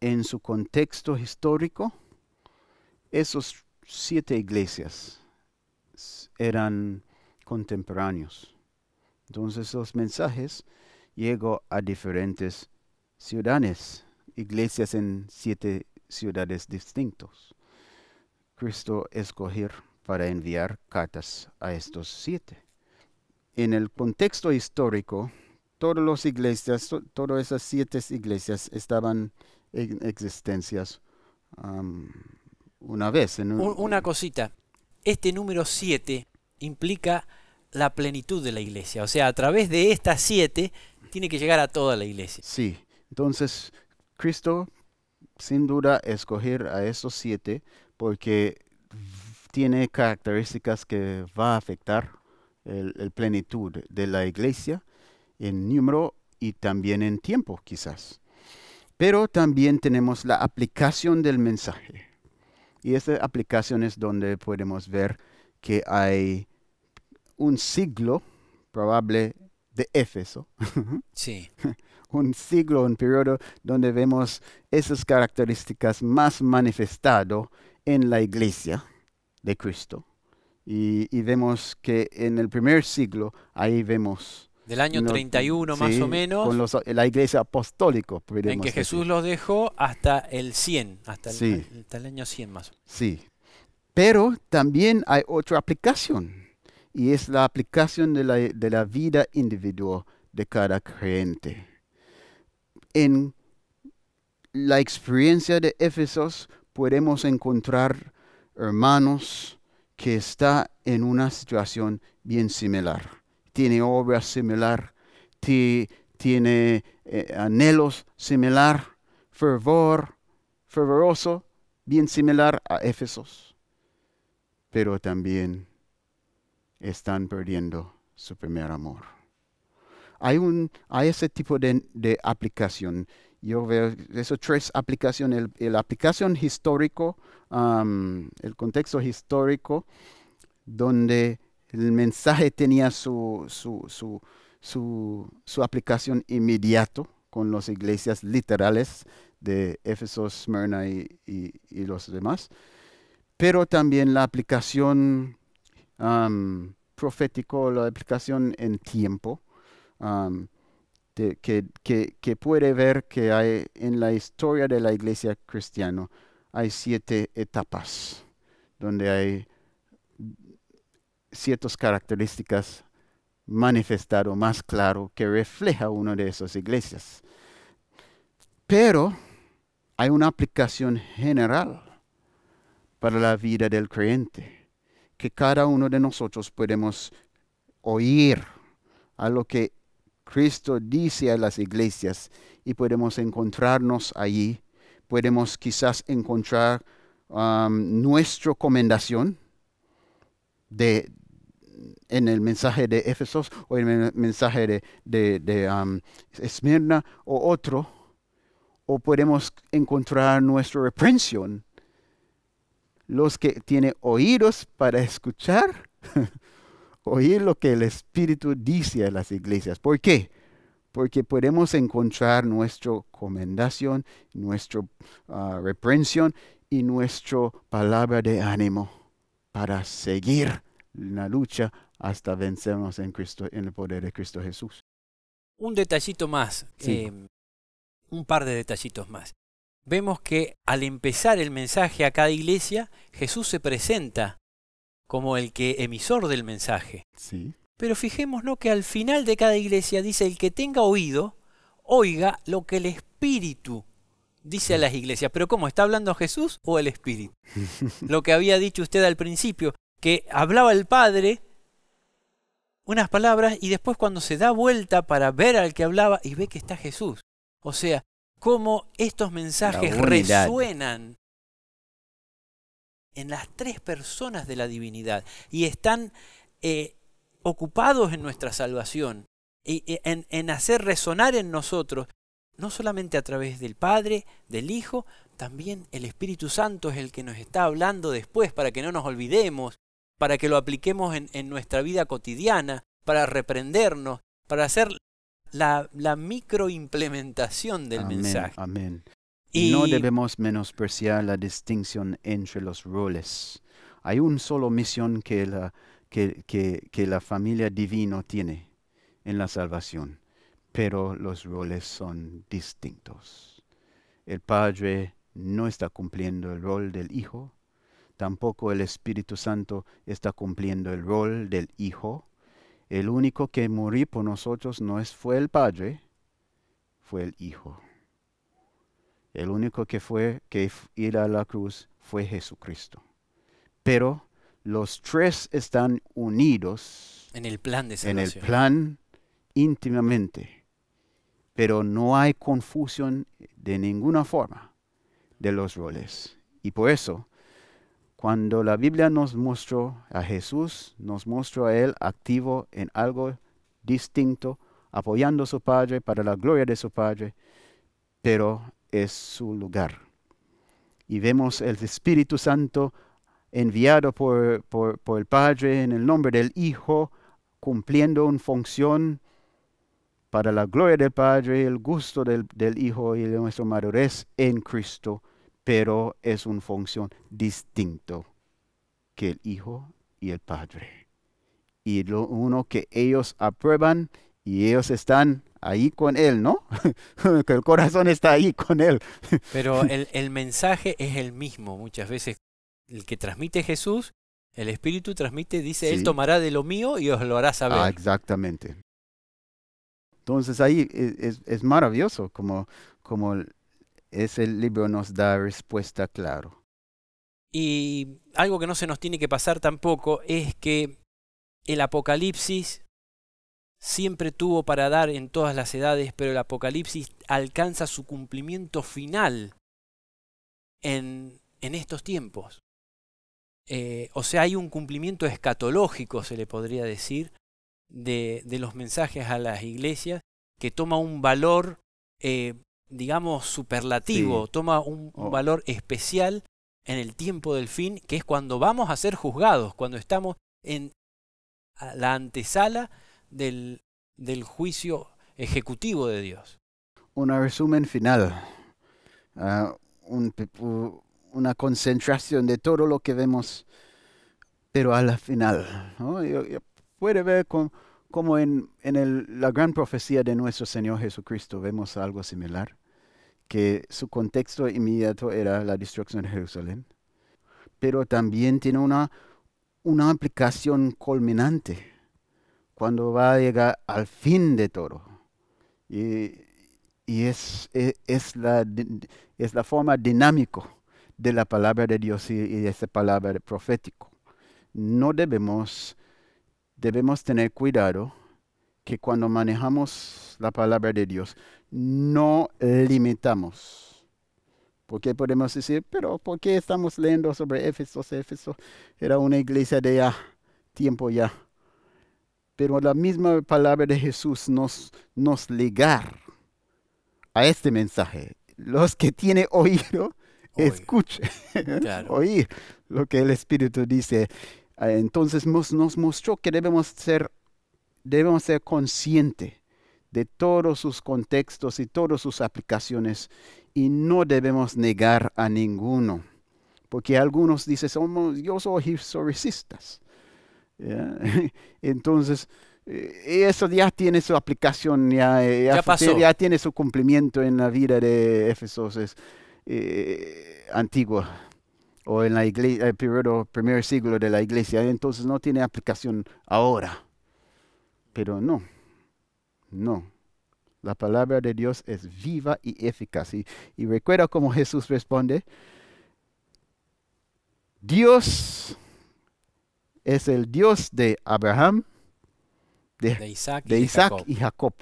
en su contexto histórico, esos 7 iglesias eran contemporáneos. Entonces los mensajes llegó a diferentes ciudades, iglesias en 7 ciudades distintas. Cristo escogió para enviar cartas a estos 7. En el contexto histórico, todas las iglesias, todas esas 7 iglesias estaban en existencias una vez. Una cosita, este número 7 implica la plenitud de la iglesia. O sea, a través de estas 7 tiene que llegar a toda la iglesia. Sí, entonces Cristo sin duda escoger a esos 7 porque tiene características que va a afectar el plenitud de la iglesia en número y también en tiempo quizás. Pero también tenemos la aplicación del mensaje. Y esta aplicación es donde podemos ver que hay un siglo probable de Éfeso. Sí. Un siglo, un periodo donde vemos esas características más manifestado en la iglesia de Cristo. Y vemos que en el primer siglo, ahí vemos... Del año 31 más o menos. Con la iglesia apostólica. En que Jesús los dejó hasta el 100, hasta el año 100 más o menos. Sí, pero también hay otra aplicación. Y es la aplicación de la vida individual de cada creyente. En la experiencia de Éfesos podemos encontrar hermanos que están en una situación bien similar. Tiene obra similar, tiene anhelos similar, fervoroso, bien similar a Éfesos. Pero también están perdiendo su primer amor. Hay ese tipo de aplicación. Yo veo esos 3 aplicaciones. La aplicación histórico, el contexto histórico, donde el mensaje tenía su aplicación inmediato con las iglesias literales de Éfeso, Esmirna y los demás. Pero también la aplicación profético, la aplicación en tiempo, que puede ver que hay en la historia de la iglesia cristiana hay 7 etapas donde hay ciertas características manifestado más claro que refleja una de esas iglesias. Pero hay una aplicación general para la vida del creyente que cada uno de nosotros podemos oír a lo que Cristo dice a las iglesias y podemos encontrarnos allí. Podemos quizás encontrar nuestra recomendación en el mensaje de Éfesos o en el mensaje de Esmirna o otro, o podemos encontrar nuestra reprensión. Los que tienen oídos para escuchar, oír lo que el Espíritu dice a las iglesias. ¿Por qué? Porque podemos encontrar nuestra recomendación, nuestra reprensión y nuestra palabra de ánimo para seguir la lucha hasta vencernos en Cristo, en el poder de Cristo Jesús. Un detallito más, Sí. un par de detallitos más. Vemos que al empezar el mensaje a cada iglesia, Jesús se presenta como el que emisor del mensaje. Sí. Pero fijémonos que al final de cada iglesia dice: el que tenga oído, oiga lo que el Espíritu dice a las iglesias. Pero ¿cómo? ¿Está hablando Jesús o el Espíritu? Lo que había dicho usted al principio, que hablaba el Padre unas palabras y después cuando se da vuelta para ver al que hablaba y ve que está Jesús. O sea, cómo estos mensajes resuenan en las 3 personas de la divinidad y están ocupados en nuestra salvación, y en hacer resonar en nosotros, no solamente a través del Padre, del Hijo, también el Espíritu Santo es el que nos está hablando después para que no nos olvidemos, para que lo apliquemos en nuestra vida cotidiana, para reprendernos, para hacer la microimplementación del mensaje. Amén. Y no debemos menospreciar la distinción entre los roles. Hay una sola misión que la familia divina tiene en la salvación, pero los roles son distintos. El Padre no está cumpliendo el rol del Hijo, tampoco el Espíritu Santo está cumpliendo el rol del Hijo. El único que murió por nosotros fue el Padre, fue el Hijo. El único que ir a la cruz fue Jesucristo. Pero los tres están unidos En el plan de en el salvación. plan íntimamente. Pero no hay confusión de ninguna forma de los roles. Y por eso, cuando la Biblia nos mostró a Jesús, nos mostró a Él activo en algo distinto, apoyando a su Padre para la gloria de su Padre, pero es su lugar. Y vemos el Espíritu Santo enviado por el Padre en el nombre del Hijo, cumpliendo una función para la gloria del Padre, el gusto del Hijo y de nuestra madurez en Cristo, pero es una función distinta que el Hijo y el Padre. Y uno que ellos aprueban y ellos están ahí con Él, ¿no? Que el corazón está ahí con Él. Pero el mensaje es el mismo. Muchas veces el que transmite Jesús, el Espíritu transmite, dice, Sí. Él tomará de lo mío y os lo hará saber. Exactamente. Entonces ahí es maravilloso como ese libro nos da respuesta claro. Y algo que no se nos tiene que pasar tampoco es que el Apocalipsis siempre tuvo para dar en todas las edades, pero el Apocalipsis alcanza su cumplimiento final en estos tiempos. O sea, hay un cumplimiento escatológico, se le podría decir, de los mensajes a las iglesias, que toma un valor, digamos, superlativo, Sí. toma un valor especial en el tiempo del fin, que es cuando vamos a ser juzgados, cuando estamos en la antesala del juicio ejecutivo de Dios. Un resumen final, una concentración de todo lo que vemos, pero a la final, ¿no? Puede ver como en la gran profecía de nuestro Señor Jesucristo vemos algo similar, que su contexto inmediato era la destrucción de Jerusalén, pero también tiene una aplicación culminante cuando va a llegar al fin de todo. Y es la forma dinámica de la palabra de Dios y esa palabra profético. No debemos tener cuidado que cuando manejamos la palabra de Dios no limitamos. Porque podemos decir, pero ¿por qué estamos leyendo sobre Éfeso? Éfeso era una iglesia de tiempo ya. Pero la misma palabra de Jesús nos ligar a este mensaje. Los que tienen oído, escuchen. Claro. Oír lo que el Espíritu dice. Entonces nos mostró que debemos ser conscientes de todos sus contextos y todas sus aplicaciones y no debemos negar a ninguno. Porque algunos dicen, yo soy historicistas. Entonces, eso ya tiene su aplicación, ya pasó. Ya tiene su cumplimiento en la vida de Éfeso antigua o en la iglesia, el primer siglo de la iglesia. Entonces no tiene aplicación ahora. Pero no. La palabra de Dios es viva y eficaz. Y recuerda cómo Jesús responde. Dios es el Dios de Abraham, De Isaac, de Isaac y Jacob.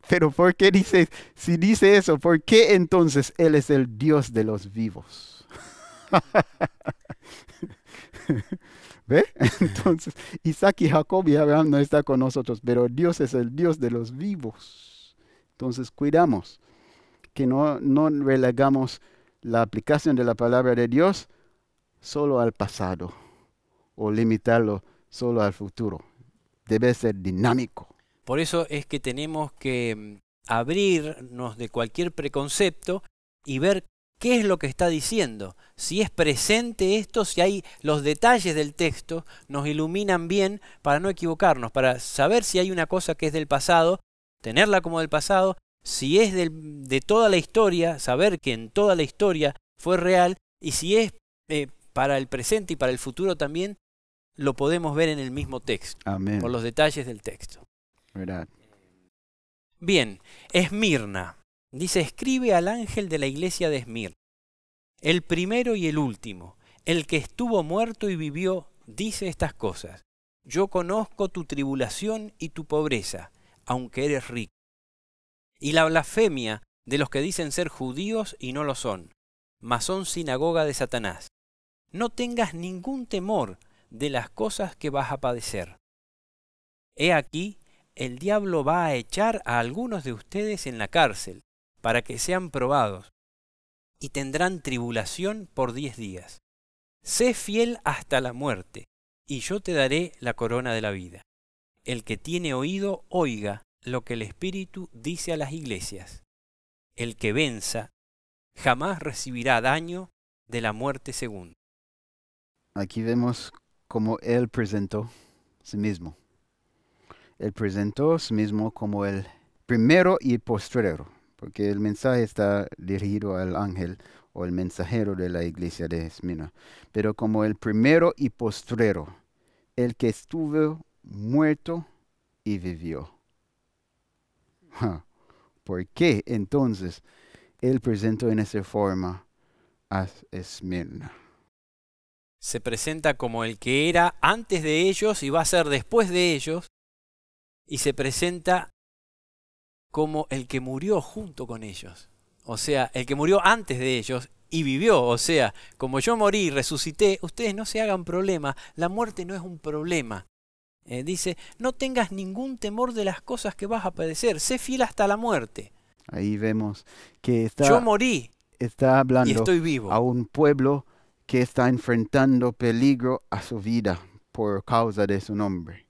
Pero ¿por qué si dice eso, por qué entonces Él es el Dios de los vivos? ¿Ve? Entonces, Isaac y Jacob y Abraham no están con nosotros, pero Dios es el Dios de los vivos. Entonces, cuidamos que no relegamos la aplicación de la palabra de Dios solo al pasado o limitarlo solo al futuro. Debe ser dinámico. Por eso es que tenemos que abrirnos de cualquier preconcepto y ver qué es lo que está diciendo. Si es presente esto, si hay los detalles del texto, nos iluminan bien para no equivocarnos, para saber si hay una cosa que es del pasado, tenerla como del pasado, si es de toda la historia, saber que en toda la historia fue real Y si es para el presente y para el futuro también, lo podemos ver en el mismo texto, Amén. por los detalles del texto. ¿Verdad? Bien, Esmirna. Dice, escribe al ángel de la iglesia de Esmirna, el primero y el último, el que estuvo muerto y vivió, dice estas cosas. Yo conozco tu tribulación y tu pobreza, aunque eres rico. Y la blasfemia de los que dicen ser judíos y no lo son, mas son sinagoga de Satanás. No tengas ningún temor de las cosas que vas a padecer. He aquí, el diablo va a echar a algunos de ustedes en la cárcel, para que sean probados, y tendrán tribulación por 10 días. Sé fiel hasta la muerte, y yo te daré la corona de la vida. El que tiene oído, oiga lo que el Espíritu dice a las iglesias. El que venza jamás recibirá daño de la muerte segunda. Aquí vemos cómo Él presentó a sí mismo. Él presentó a sí mismo como el primero y postrero, porque el mensaje está dirigido al ángel o el mensajero de la iglesia de Esmirna, pero como el primero y postrero, el que estuvo muerto y vivió. ¿Por qué entonces Él presentó en esa forma a Esmirna? Se presenta como el que era antes de ellos y va a ser después de ellos, y se presenta como el que murió junto con ellos. O sea, el que murió antes de ellos y vivió. O sea, como yo morí y resucité, ustedes no se hagan problema, la muerte no es un problema. Dice, no tengas ningún temor de las cosas que vas a padecer, sé fiel hasta la muerte. Ahí vemos que Yo morí está hablando y estoy vivo. a un pueblo que está enfrentando peligro a su vida por causa de su nombre.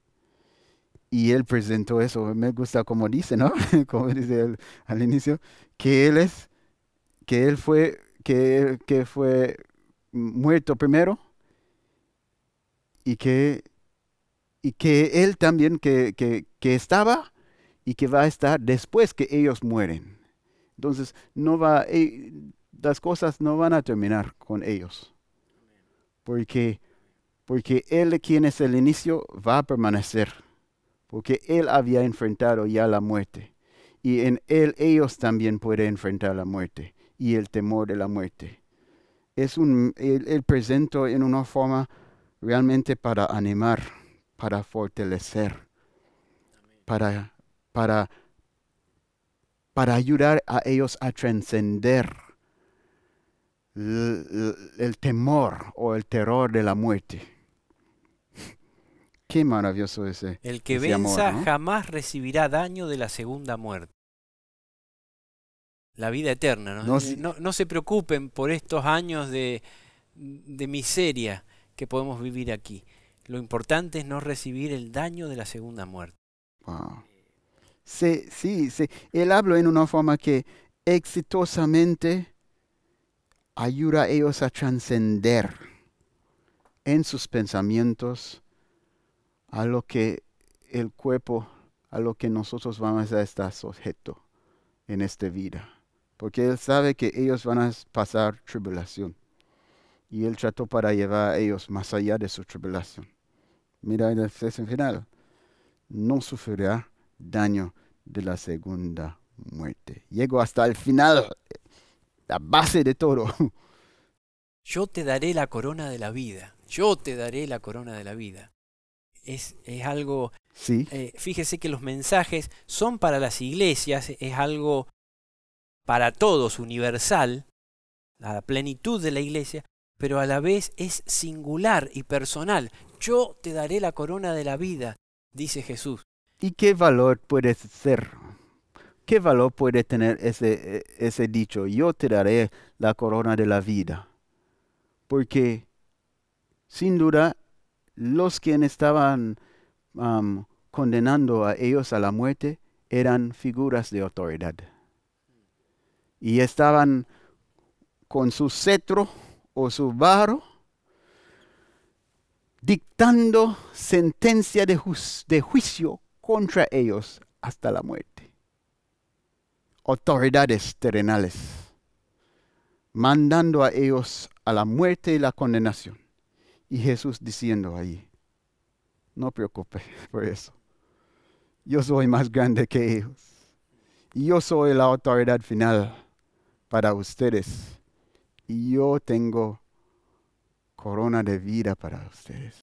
Y Él presentó eso. Me gusta como dice, ¿no? Como dice él, al inicio, que Él fue muerto primero y que Él también que estaba y que va a estar después que ellos mueren. Entonces, las cosas no van a terminar con ellos. Porque Él, quien es el inicio, va a permanecer. Porque Él había enfrentado ya la muerte. Y en Él ellos también pueden enfrentar la muerte y el temor de la muerte. Él presentó en una forma realmente para animar, para fortalecer, para ayudar a ellos a trascender el temor o el terror de la muerte. Qué maravilloso ese El que ese venza amor, ¿no? jamás recibirá daño de la segunda muerte. La vida eterna. No se preocupen por estos años de miseria que podemos vivir aquí. Lo importante es no recibir el daño de la segunda muerte. Wow. Sí. Él habló en una forma que exitosamente ayuda a ellos a trascender en sus pensamientos a lo que el cuerpo, a lo que nosotros vamos a estar sujetos en esta vida. Porque Él sabe que ellos van a pasar tribulación. Y Él trató para llevar a ellos más allá de su tribulación. Mira en el final. No sufrirá daño de la segunda muerte. Llegó hasta el final, la base de todo. Yo te daré la corona de la vida. Yo te daré la corona de la vida. Es algo... Sí. Fíjese que los mensajes son para las iglesias, es algo para todos, universal, a la plenitud de la iglesia, pero a la vez es singular y personal. Yo te daré la corona de la vida, dice Jesús. ¿Y qué valor puede ser? ¿Qué valor puede tener ese dicho? Yo te daré la corona de la vida. Porque, sin duda, los quienes estaban condenando a ellos a la muerte eran figuras de autoridad. Y estaban con su cetro o su varo dictando sentencia de juicio contra ellos hasta la muerte. Autoridades terrenales. mandando a ellos a la muerte y la condenación. Y Jesús diciendo ahí, no preocupe por eso. Yo soy más grande que ellos. Y yo soy la autoridad final para ustedes. Y yo tengo corona de vida para ustedes.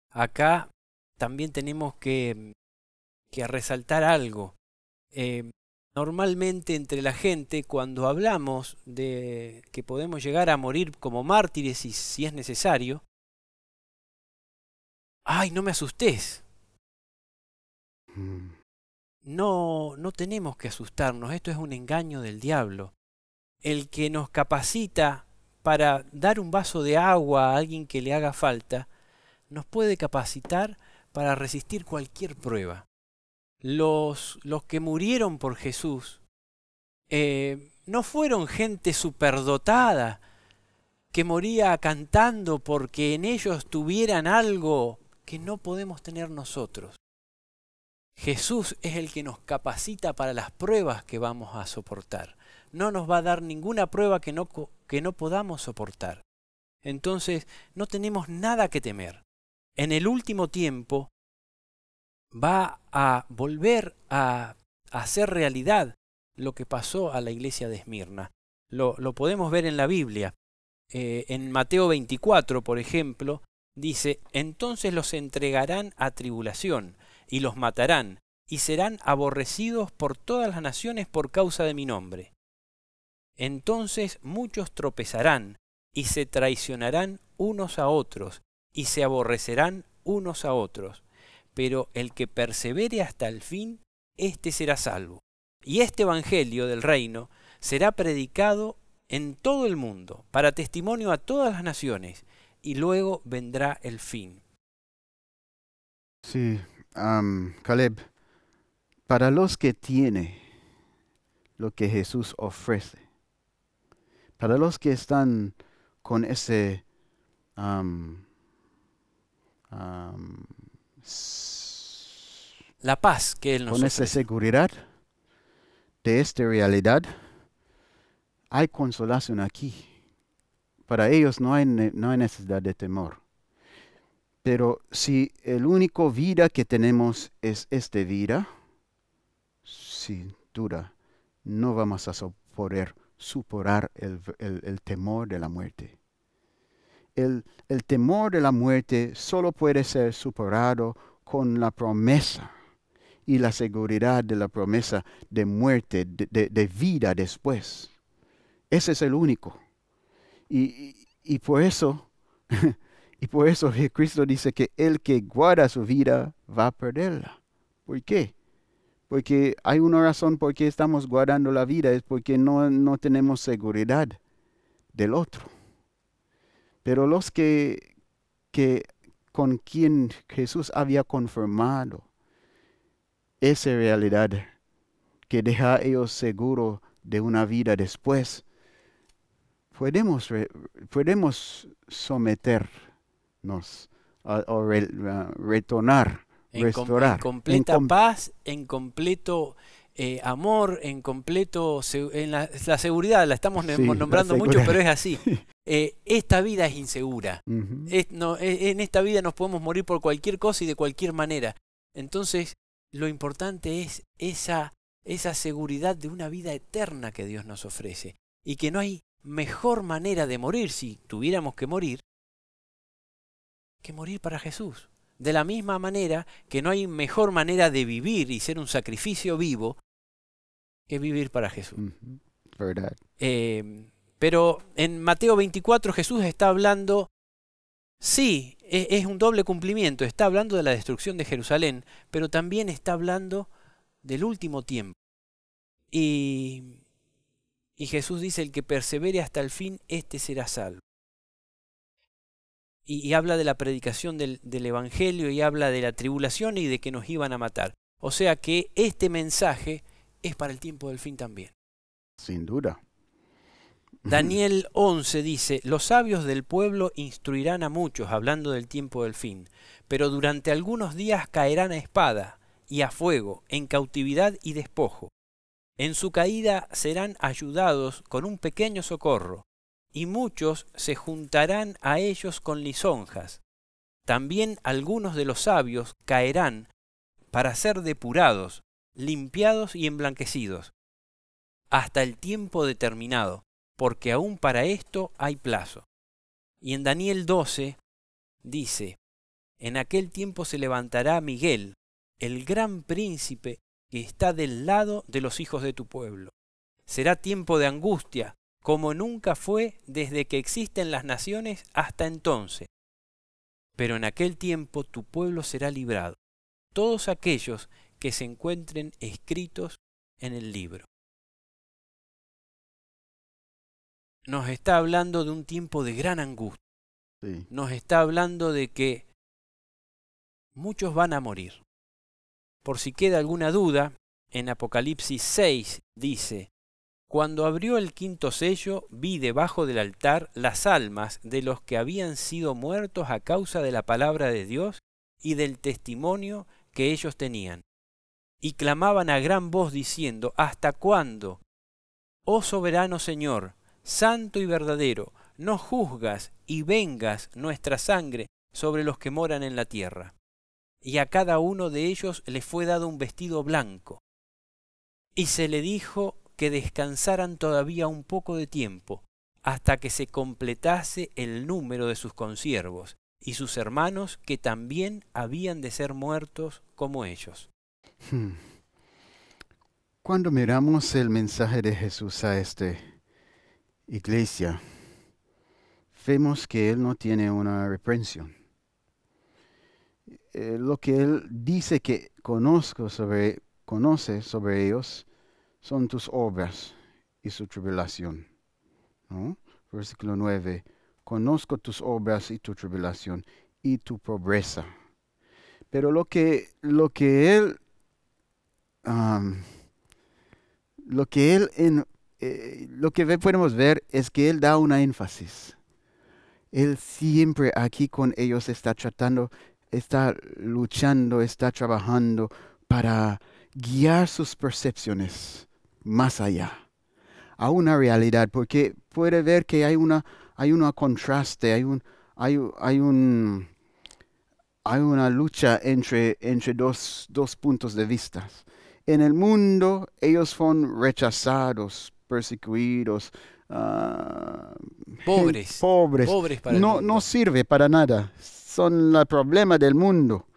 Acá también tenemos que resaltar algo. Normalmente entre la gente, cuando hablamos de que podemos llegar a morir como mártires si es necesario, ¡ay, no me asustes! No tenemos que asustarnos, esto es un engaño del diablo. El que nos capacita para dar un vaso de agua a alguien que le haga falta, nos puede capacitar para resistir cualquier prueba. Los que murieron por Jesús no fueron gente superdotada que moría cantando porque en ellos tuvieran algo que no podemos tener nosotros. Jesús es el que nos capacita para las pruebas que vamos a soportar. No nos va a dar ninguna prueba que no podamos soportar. Entonces no tenemos nada que temer. En el último tiempo va a volver a hacer realidad lo que pasó a la iglesia de Esmirna. Lo podemos ver en la Biblia. En Mateo 24, por ejemplo, dice, entonces los entregarán a tribulación y los matarán y serán aborrecidos por todas las naciones por causa de mi nombre. Entonces muchos tropezarán y se traicionarán unos a otros y se aborrecerán unos a otros. Pero el que persevere hasta el fin, éste será salvo. Y este evangelio del reino será predicado en todo el mundo, para testimonio a todas las naciones, y luego vendrá el fin. Sí, Caleb, para los que tienen lo que Jesús ofrece, para los que están con ese la paz que Él nos con ofrece. esa seguridad de esta realidad, hay consolación aquí. Para ellos no hay necesidad de temor. Pero si el único vida que tenemos es esta vida, sin duda, no vamos a poder superar el temor de la muerte. El temor de la muerte solo puede ser superado con la promesa y la seguridad de la promesa de muerte, de vida después. Ese es el único. Y por eso, Cristo dice que el que guarda su vida va a perderla. ¿Por qué? Porque hay una razón por qué estamos guardando la vida, es porque no tenemos seguridad del otro. Pero los que con quien Jesús había confirmado esa realidad, que deja a ellos seguros de una vida después, podemos someternos o retornar, restaurar. En completa paz, en completo amor, en completo en la seguridad. La estamos nombrando mucho, pero es así. Esta vida es insegura. Uh-huh. En esta vida nos podemos morir por cualquier cosa y de cualquier manera. Entonces, lo importante es esa seguridad de una vida eterna que Dios nos ofrece. Y que no hay mejor manera de morir, si tuviéramos que morir para Jesús. De la misma manera que no hay mejor manera de vivir y ser un sacrificio vivo que vivir para Jesús. Uh-huh. Verdad. Pero en Mateo 24 Jesús está hablando, sí, es un doble cumplimiento, está hablando de la destrucción de Jerusalén, pero también está hablando del último tiempo. Y Jesús dice, el que persevere hasta el fin, éste será salvo. Y habla de la predicación del Evangelio y habla de la tribulación y de que nos iban a matar. O sea que este mensaje es para el tiempo del fin también. Sin duda. Daniel 11 dice, los sabios del pueblo instruirán a muchos, hablando del tiempo del fin, pero durante algunos días caerán a espada y a fuego, en cautividad y despojo. En su caída serán ayudados con un pequeño socorro, y muchos se juntarán a ellos con lisonjas. También algunos de los sabios caerán para ser depurados, limpiados y emblanquecidos, hasta el tiempo determinado, porque aún para esto hay plazo. Y en Daniel 12 dice, en aquel tiempo se levantará Miguel, el gran príncipe que está del lado de los hijos de tu pueblo. Será tiempo de angustia, como nunca fue desde que existen las naciones hasta entonces. Pero en aquel tiempo tu pueblo será librado, todos aquellos que se encuentren escritos en el libro. Nos está hablando de un tiempo de gran angustia. Sí. Nos está hablando de que muchos van a morir. Por si queda alguna duda, en Apocalipsis 6 dice, cuando abrió el quinto sello, vi debajo del altar las almas de los que habían sido muertos a causa de la palabra de Dios y del testimonio que ellos tenían. Y clamaban a gran voz diciendo, ¿hasta cuándo, oh soberano Señor, santo y verdadero, no juzgas y vengas nuestra sangre sobre los que moran en la tierra? Y a cada uno de ellos le fue dado un vestido blanco. Y se le dijo que descansaran todavía un poco de tiempo, hasta que se completase el número de sus consiervos y sus hermanos que también habían de ser muertos como ellos. Cuando miramos el mensaje de Jesús a esta iglesia, vemos que Él no tiene una reprensión. Lo que Él dice que conoce sobre ellos son tus obras y su tribulación, ¿no? Versículo 9, conozco tus obras y tu tribulación y tu pobreza. Pero lo que podemos ver es que Él da una énfasis. Él siempre aquí con ellos está tratando, está luchando, está trabajando para guiar sus percepciones más allá, a una realidad, porque puede ver que hay una contraste, hay una lucha entre dos puntos de vista. En el mundo ellos son rechazados, perseguidos, pobres para el mundo. No sirve para nada, son el problema del mundo,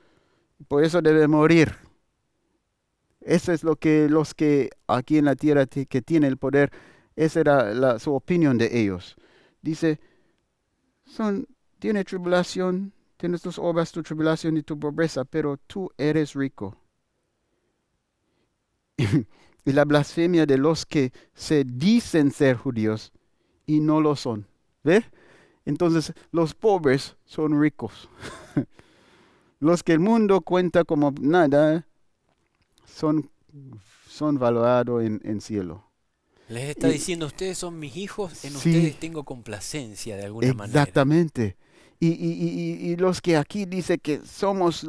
por eso debe morir. Eso es lo que los que aquí en la tierra que tienen el poder, esa era su opinión de ellos. Dice, tiene tribulación, tienes tus obras, tu tribulación y tu pobreza, pero tú eres rico. Y la blasfemia de los que se dicen ser judíos y no lo son. ¿Ve? Entonces, los pobres son ricos. Los que el mundo cuenta como nada, son valorados en cielo. Les está diciendo, ustedes son mis hijos, en sí, ustedes tengo complacencia de alguna manera. Exactamente. Y los que aquí dicen que somos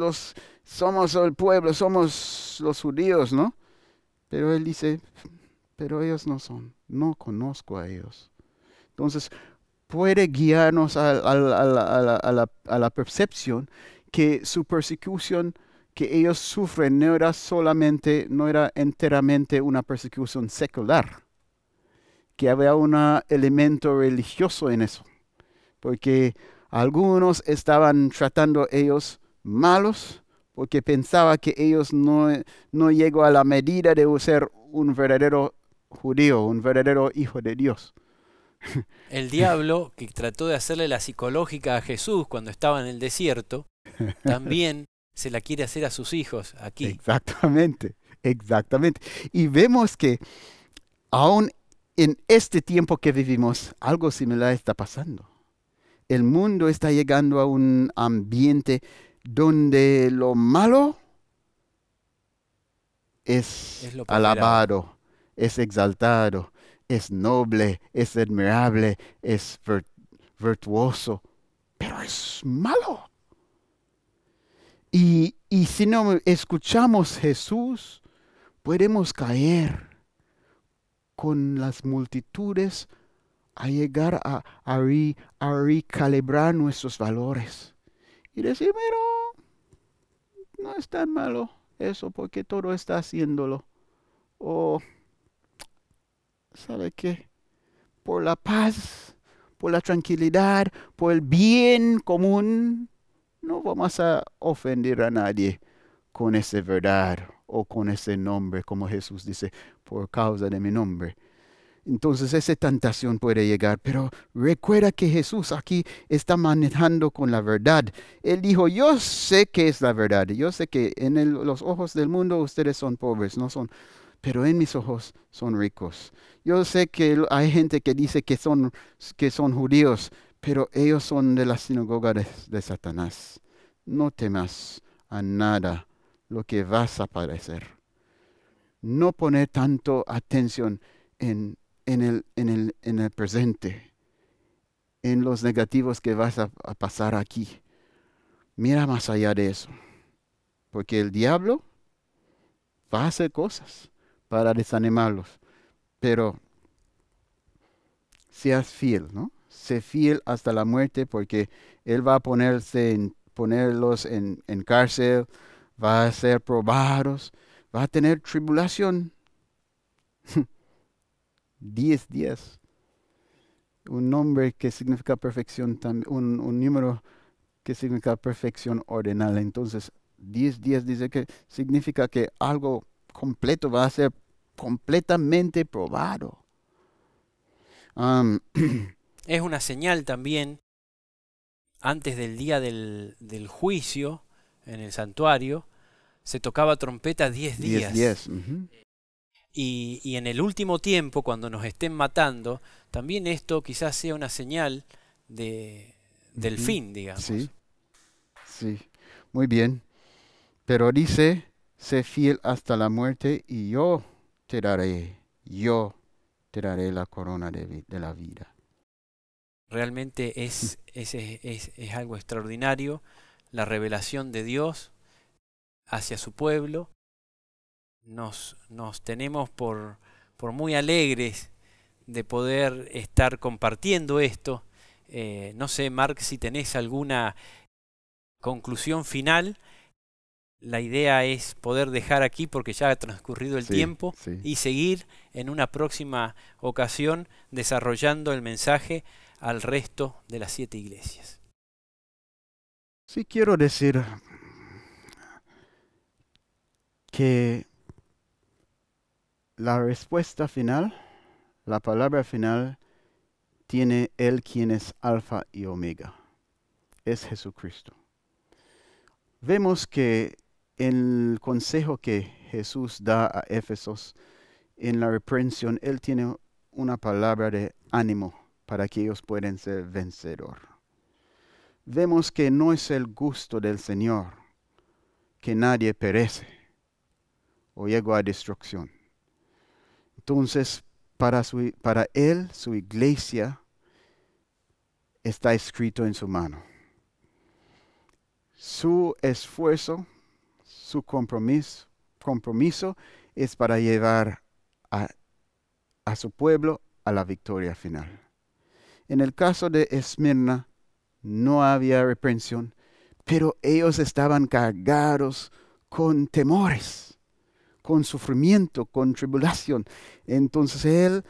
el pueblo, somos los judíos, ¿no? Pero Él dice, pero ellos no son, no conozco a ellos. Entonces, puede guiarnos a la percepción que su persecución que ellos sufren no era enteramente una persecución secular, que había un elemento religioso en eso, porque algunos estaban tratando ellos malos, porque pensaba que ellos no llegó a la medida de ser un verdadero judío, un verdadero hijo de Dios. El diablo, que trató de hacerle la psicológica a Jesús cuando estaba en el desierto, también se la quiere hacer a sus hijos aquí. Exactamente. Y vemos que aún en este tiempo que vivimos, algo similar está pasando. El mundo está llegando a un ambiente donde lo malo es alabado, es exaltado, es noble, es admirable, es virtuoso, pero es malo. Y si no escuchamos Jesús, podemos caer con las multitudes a llegar a recalibrar nuestros valores. Y decir, pero no es tan malo eso porque todo está haciéndolo. O, ¿sabe qué? Por la paz, por la tranquilidad, por el bien común, no vamos a ofender a nadie con esa verdad o con ese nombre, como Jesús dice, por causa de mi nombre. Entonces esa tentación puede llegar, pero recuerda que Jesús aquí está manejando con la verdad. Él dijo, yo sé que es la verdad, yo sé que en los ojos del mundo ustedes son pobres, no son, pero en mis ojos son ricos. Yo sé que hay gente que dice que son judíos, pero ellos son de la sinagoga de Satanás. No temas a nada lo que vas a padecer. No poner tanto atención en el presente, en los negativos que vas a pasar aquí. Mira más allá de eso, porque el diablo va a hacer cosas para desanimarlos, pero seas fiel, ¿no? Sé fiel hasta la muerte, porque él va a ponerlos en cárcel, va a ser probados, va a tener tribulación. 10 días. Un nombre que significa perfección, un número que significa perfección ordenada. Entonces, 10 días dice que significa que algo completo va a ser completamente probado. Es una señal también, antes del día del juicio, en el santuario, se tocaba trompeta 10 días. 10 días. Uh-huh. Y en el último tiempo, cuando nos estén matando, también esto quizás sea una señal del fin, digamos. Sí, sí, muy bien. Pero dice, sé fiel hasta la muerte y yo te daré la corona de la vida. Realmente es algo extraordinario, la revelación de Dios hacia su pueblo. Nos tenemos por muy alegres de poder estar compartiendo esto. No sé, Mark, si tenés alguna conclusión final. La idea es poder dejar aquí, porque ya ha transcurrido el tiempo, y seguir en una próxima ocasión desarrollando el mensaje al resto de las 7 iglesias. Sí, quiero decir que la respuesta final, la palabra final, tiene Él quien es Alfa y Omega. Es Jesucristo. Vemos que en el consejo que Jesús da a Éfesos, en la reprensión, Él tiene una palabra de ánimo para que ellos puedan ser vencedor. Vemos que no es el gusto del Señor que nadie perece o llegue a destrucción. Entonces, para Él, su iglesia, está escrito en su mano. Su esfuerzo, su compromiso es para llevar a su pueblo a la victoria final. En el caso de Esmirna, no había reprensión, pero ellos estaban cargados con temores, con sufrimiento, con tribulación. Entonces Él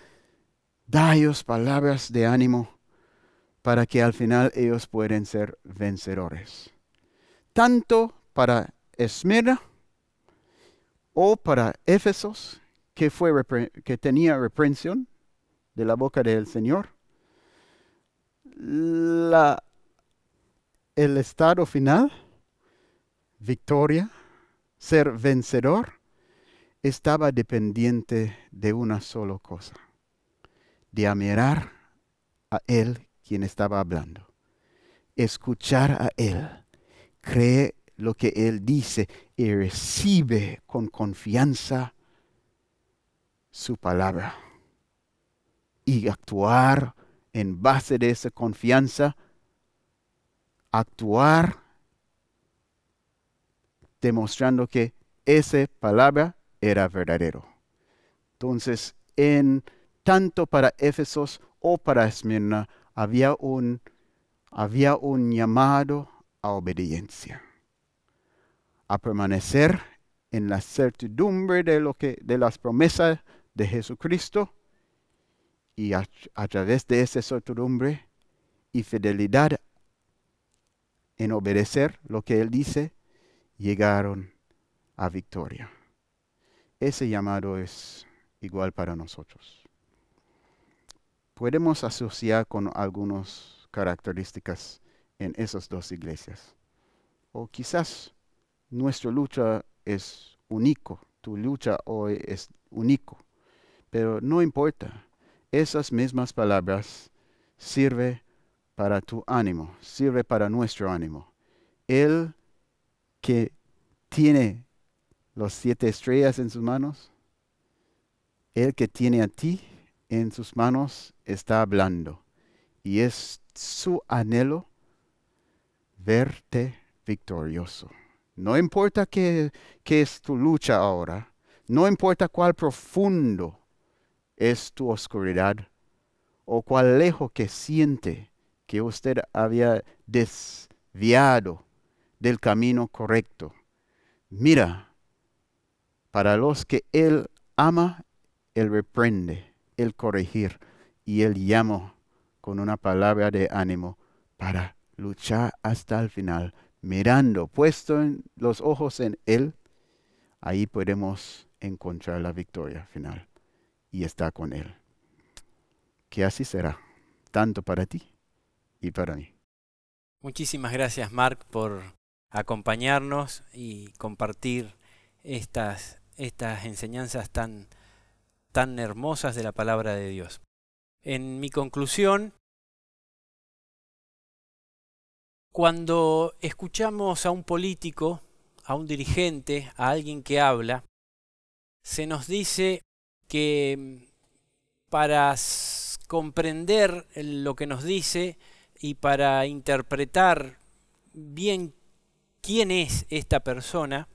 da a ellos palabras de ánimo para que al final ellos puedan ser vencedores. Tanto para Esmirna o para Éfesos, que tenía reprensión de la boca del Señor, el estado final, victoria, ser vencedor, estaba dependiente de una sola cosa: de mirar a Él quien estaba hablando, escuchar a Él, cree lo que Él dice y recibe con confianza su palabra y actuar en base de esa confianza, actuar demostrando que esa palabra era verdadero. Entonces, en tanto para Éfesos o para Esmirna, había un llamado a obediencia, a permanecer en la certidumbre de las promesas de Jesucristo, y a través de esa certidumbre y fidelidad en obedecer lo que Él dice, llegaron a victoria. Ese llamado es igual para nosotros. Podemos asociar con algunas características en esas dos iglesias. O quizás nuestra lucha es único, tu lucha hoy es único, pero no importa. Esas mismas palabras sirven para tu ánimo, sirve para nuestro ánimo. Él que tiene las 7 estrellas en sus manos, Él que tiene a ti en sus manos está hablando. Y es su anhelo verte victorioso. No importa qué es tu lucha ahora, no importa cuál profundo es tu oscuridad o cuál lejos que siente que usted había desviado del camino correcto. Mira, para los que Él ama, Él reprende, Él corregir y Él llama con una palabra de ánimo para luchar hasta el final, mirando, puesto los ojos en Él. Ahí podemos encontrar la victoria final y estar con Él. Que así será, tanto para ti y para mí. Muchísimas gracias, Mark, por acompañarnos y compartir estas enseñanzas tan hermosas de la palabra de Dios. En mi conclusión, cuando escuchamos a un político, a un dirigente, a alguien que habla, se nos dice que para comprender lo que nos dice y para interpretar bien quién es esta persona,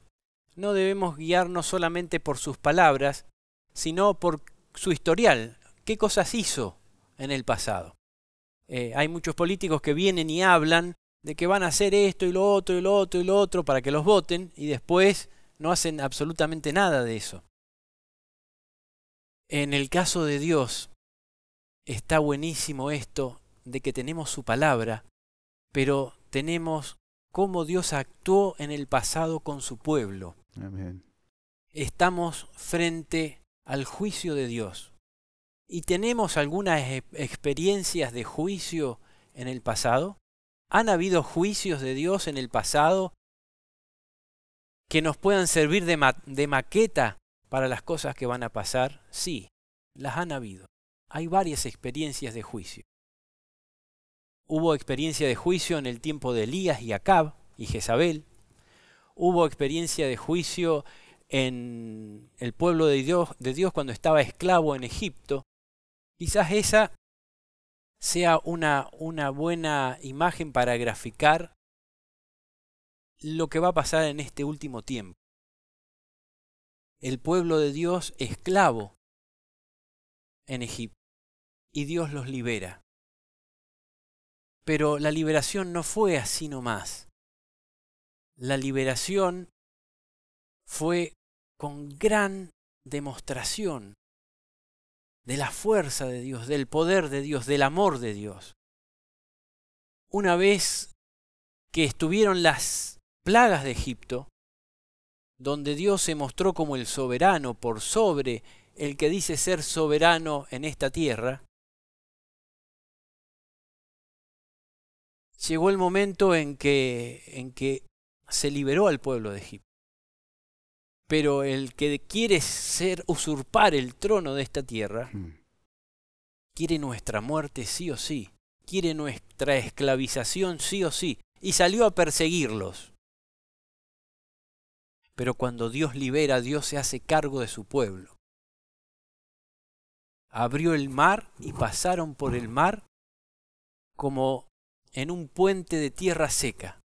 no debemos guiarnos solamente por sus palabras, sino por su historial, qué cosas hizo en el pasado. Hay muchos políticos que vienen y hablan de que van a hacer esto y lo otro y lo otro y lo otro para que los voten y después no hacen absolutamente nada de eso. En el caso de Dios, está buenísimo esto de que tenemos su palabra, pero tenemos cómo Dios actuó en el pasado con su pueblo. Amén. Estamos frente al juicio de Dios. ¿Y tenemos algunas experiencias de juicio en el pasado? ¿Han habido juicios de Dios en el pasado que nos puedan servir de maqueta para las cosas que van a pasar? Sí, las han habido. Hay varias experiencias de juicio. Hubo experiencia de juicio en el tiempo de Elías y Acab y Jezabel. Hubo experiencia de juicio en el pueblo de Dios cuando estaba esclavo en Egipto. Quizás esa sea una buena imagen para graficar lo que va a pasar en este último tiempo. El pueblo de Dios esclavo en Egipto y Dios los libera. Pero la liberación no fue así nomás. La liberación fue con gran demostración de la fuerza de Dios, del poder de Dios, del amor de Dios. Una vez que estuvieron las plagas de Egipto, donde Dios se mostró como el soberano por sobre el que dice ser soberano en esta tierra, llegó el momento en que se liberó al pueblo de Egipto. Pero el que quiere usurpar el trono de esta tierra, quiere nuestra muerte sí o sí, quiere nuestra esclavización sí o sí, y salió a perseguirlos. Pero cuando Dios libera, Dios se hace cargo de su pueblo. Abrió el mar y pasaron por el mar como en un puente de tierra seca.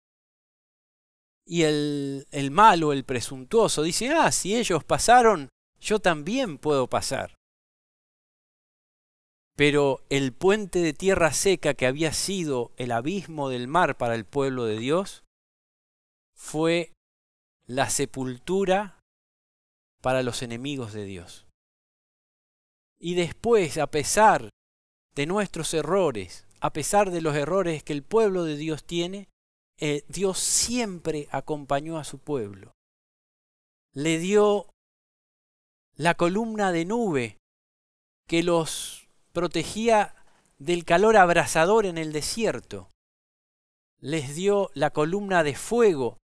Y el malo, el presuntuoso, dice, si ellos pasaron, yo también puedo pasar. Pero el puente de tierra seca que había sido el abismo del mar para el pueblo de Dios fue la sepultura para los enemigos de Dios. Y después, a pesar de nuestros errores, a pesar de los errores que el pueblo de Dios tiene, Dios siempre acompañó a su pueblo. Le dio la columna de nube que los protegía del calor abrasador en el desierto. Les dio la columna de fuego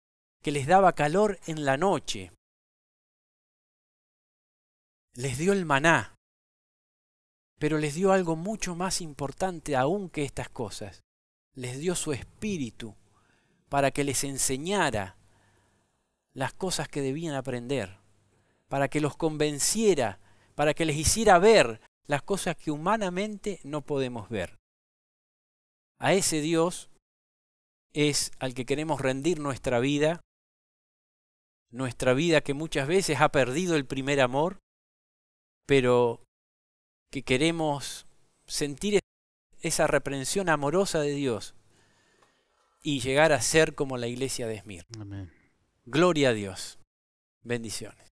que les daba calor en la noche. Les dio el maná, pero les dio algo mucho más importante aún que estas cosas. Les dio su espíritu para que les enseñara las cosas que debían aprender, para que los convenciera, para que les hiciera ver las cosas que humanamente no podemos ver. A ese Dios es al que queremos rendir nuestra vida que muchas veces ha perdido el primer amor, pero que queremos sentir esa reprensión amorosa de Dios y llegar a ser como la iglesia de Esmirna. Amén. Gloria a Dios. Bendiciones.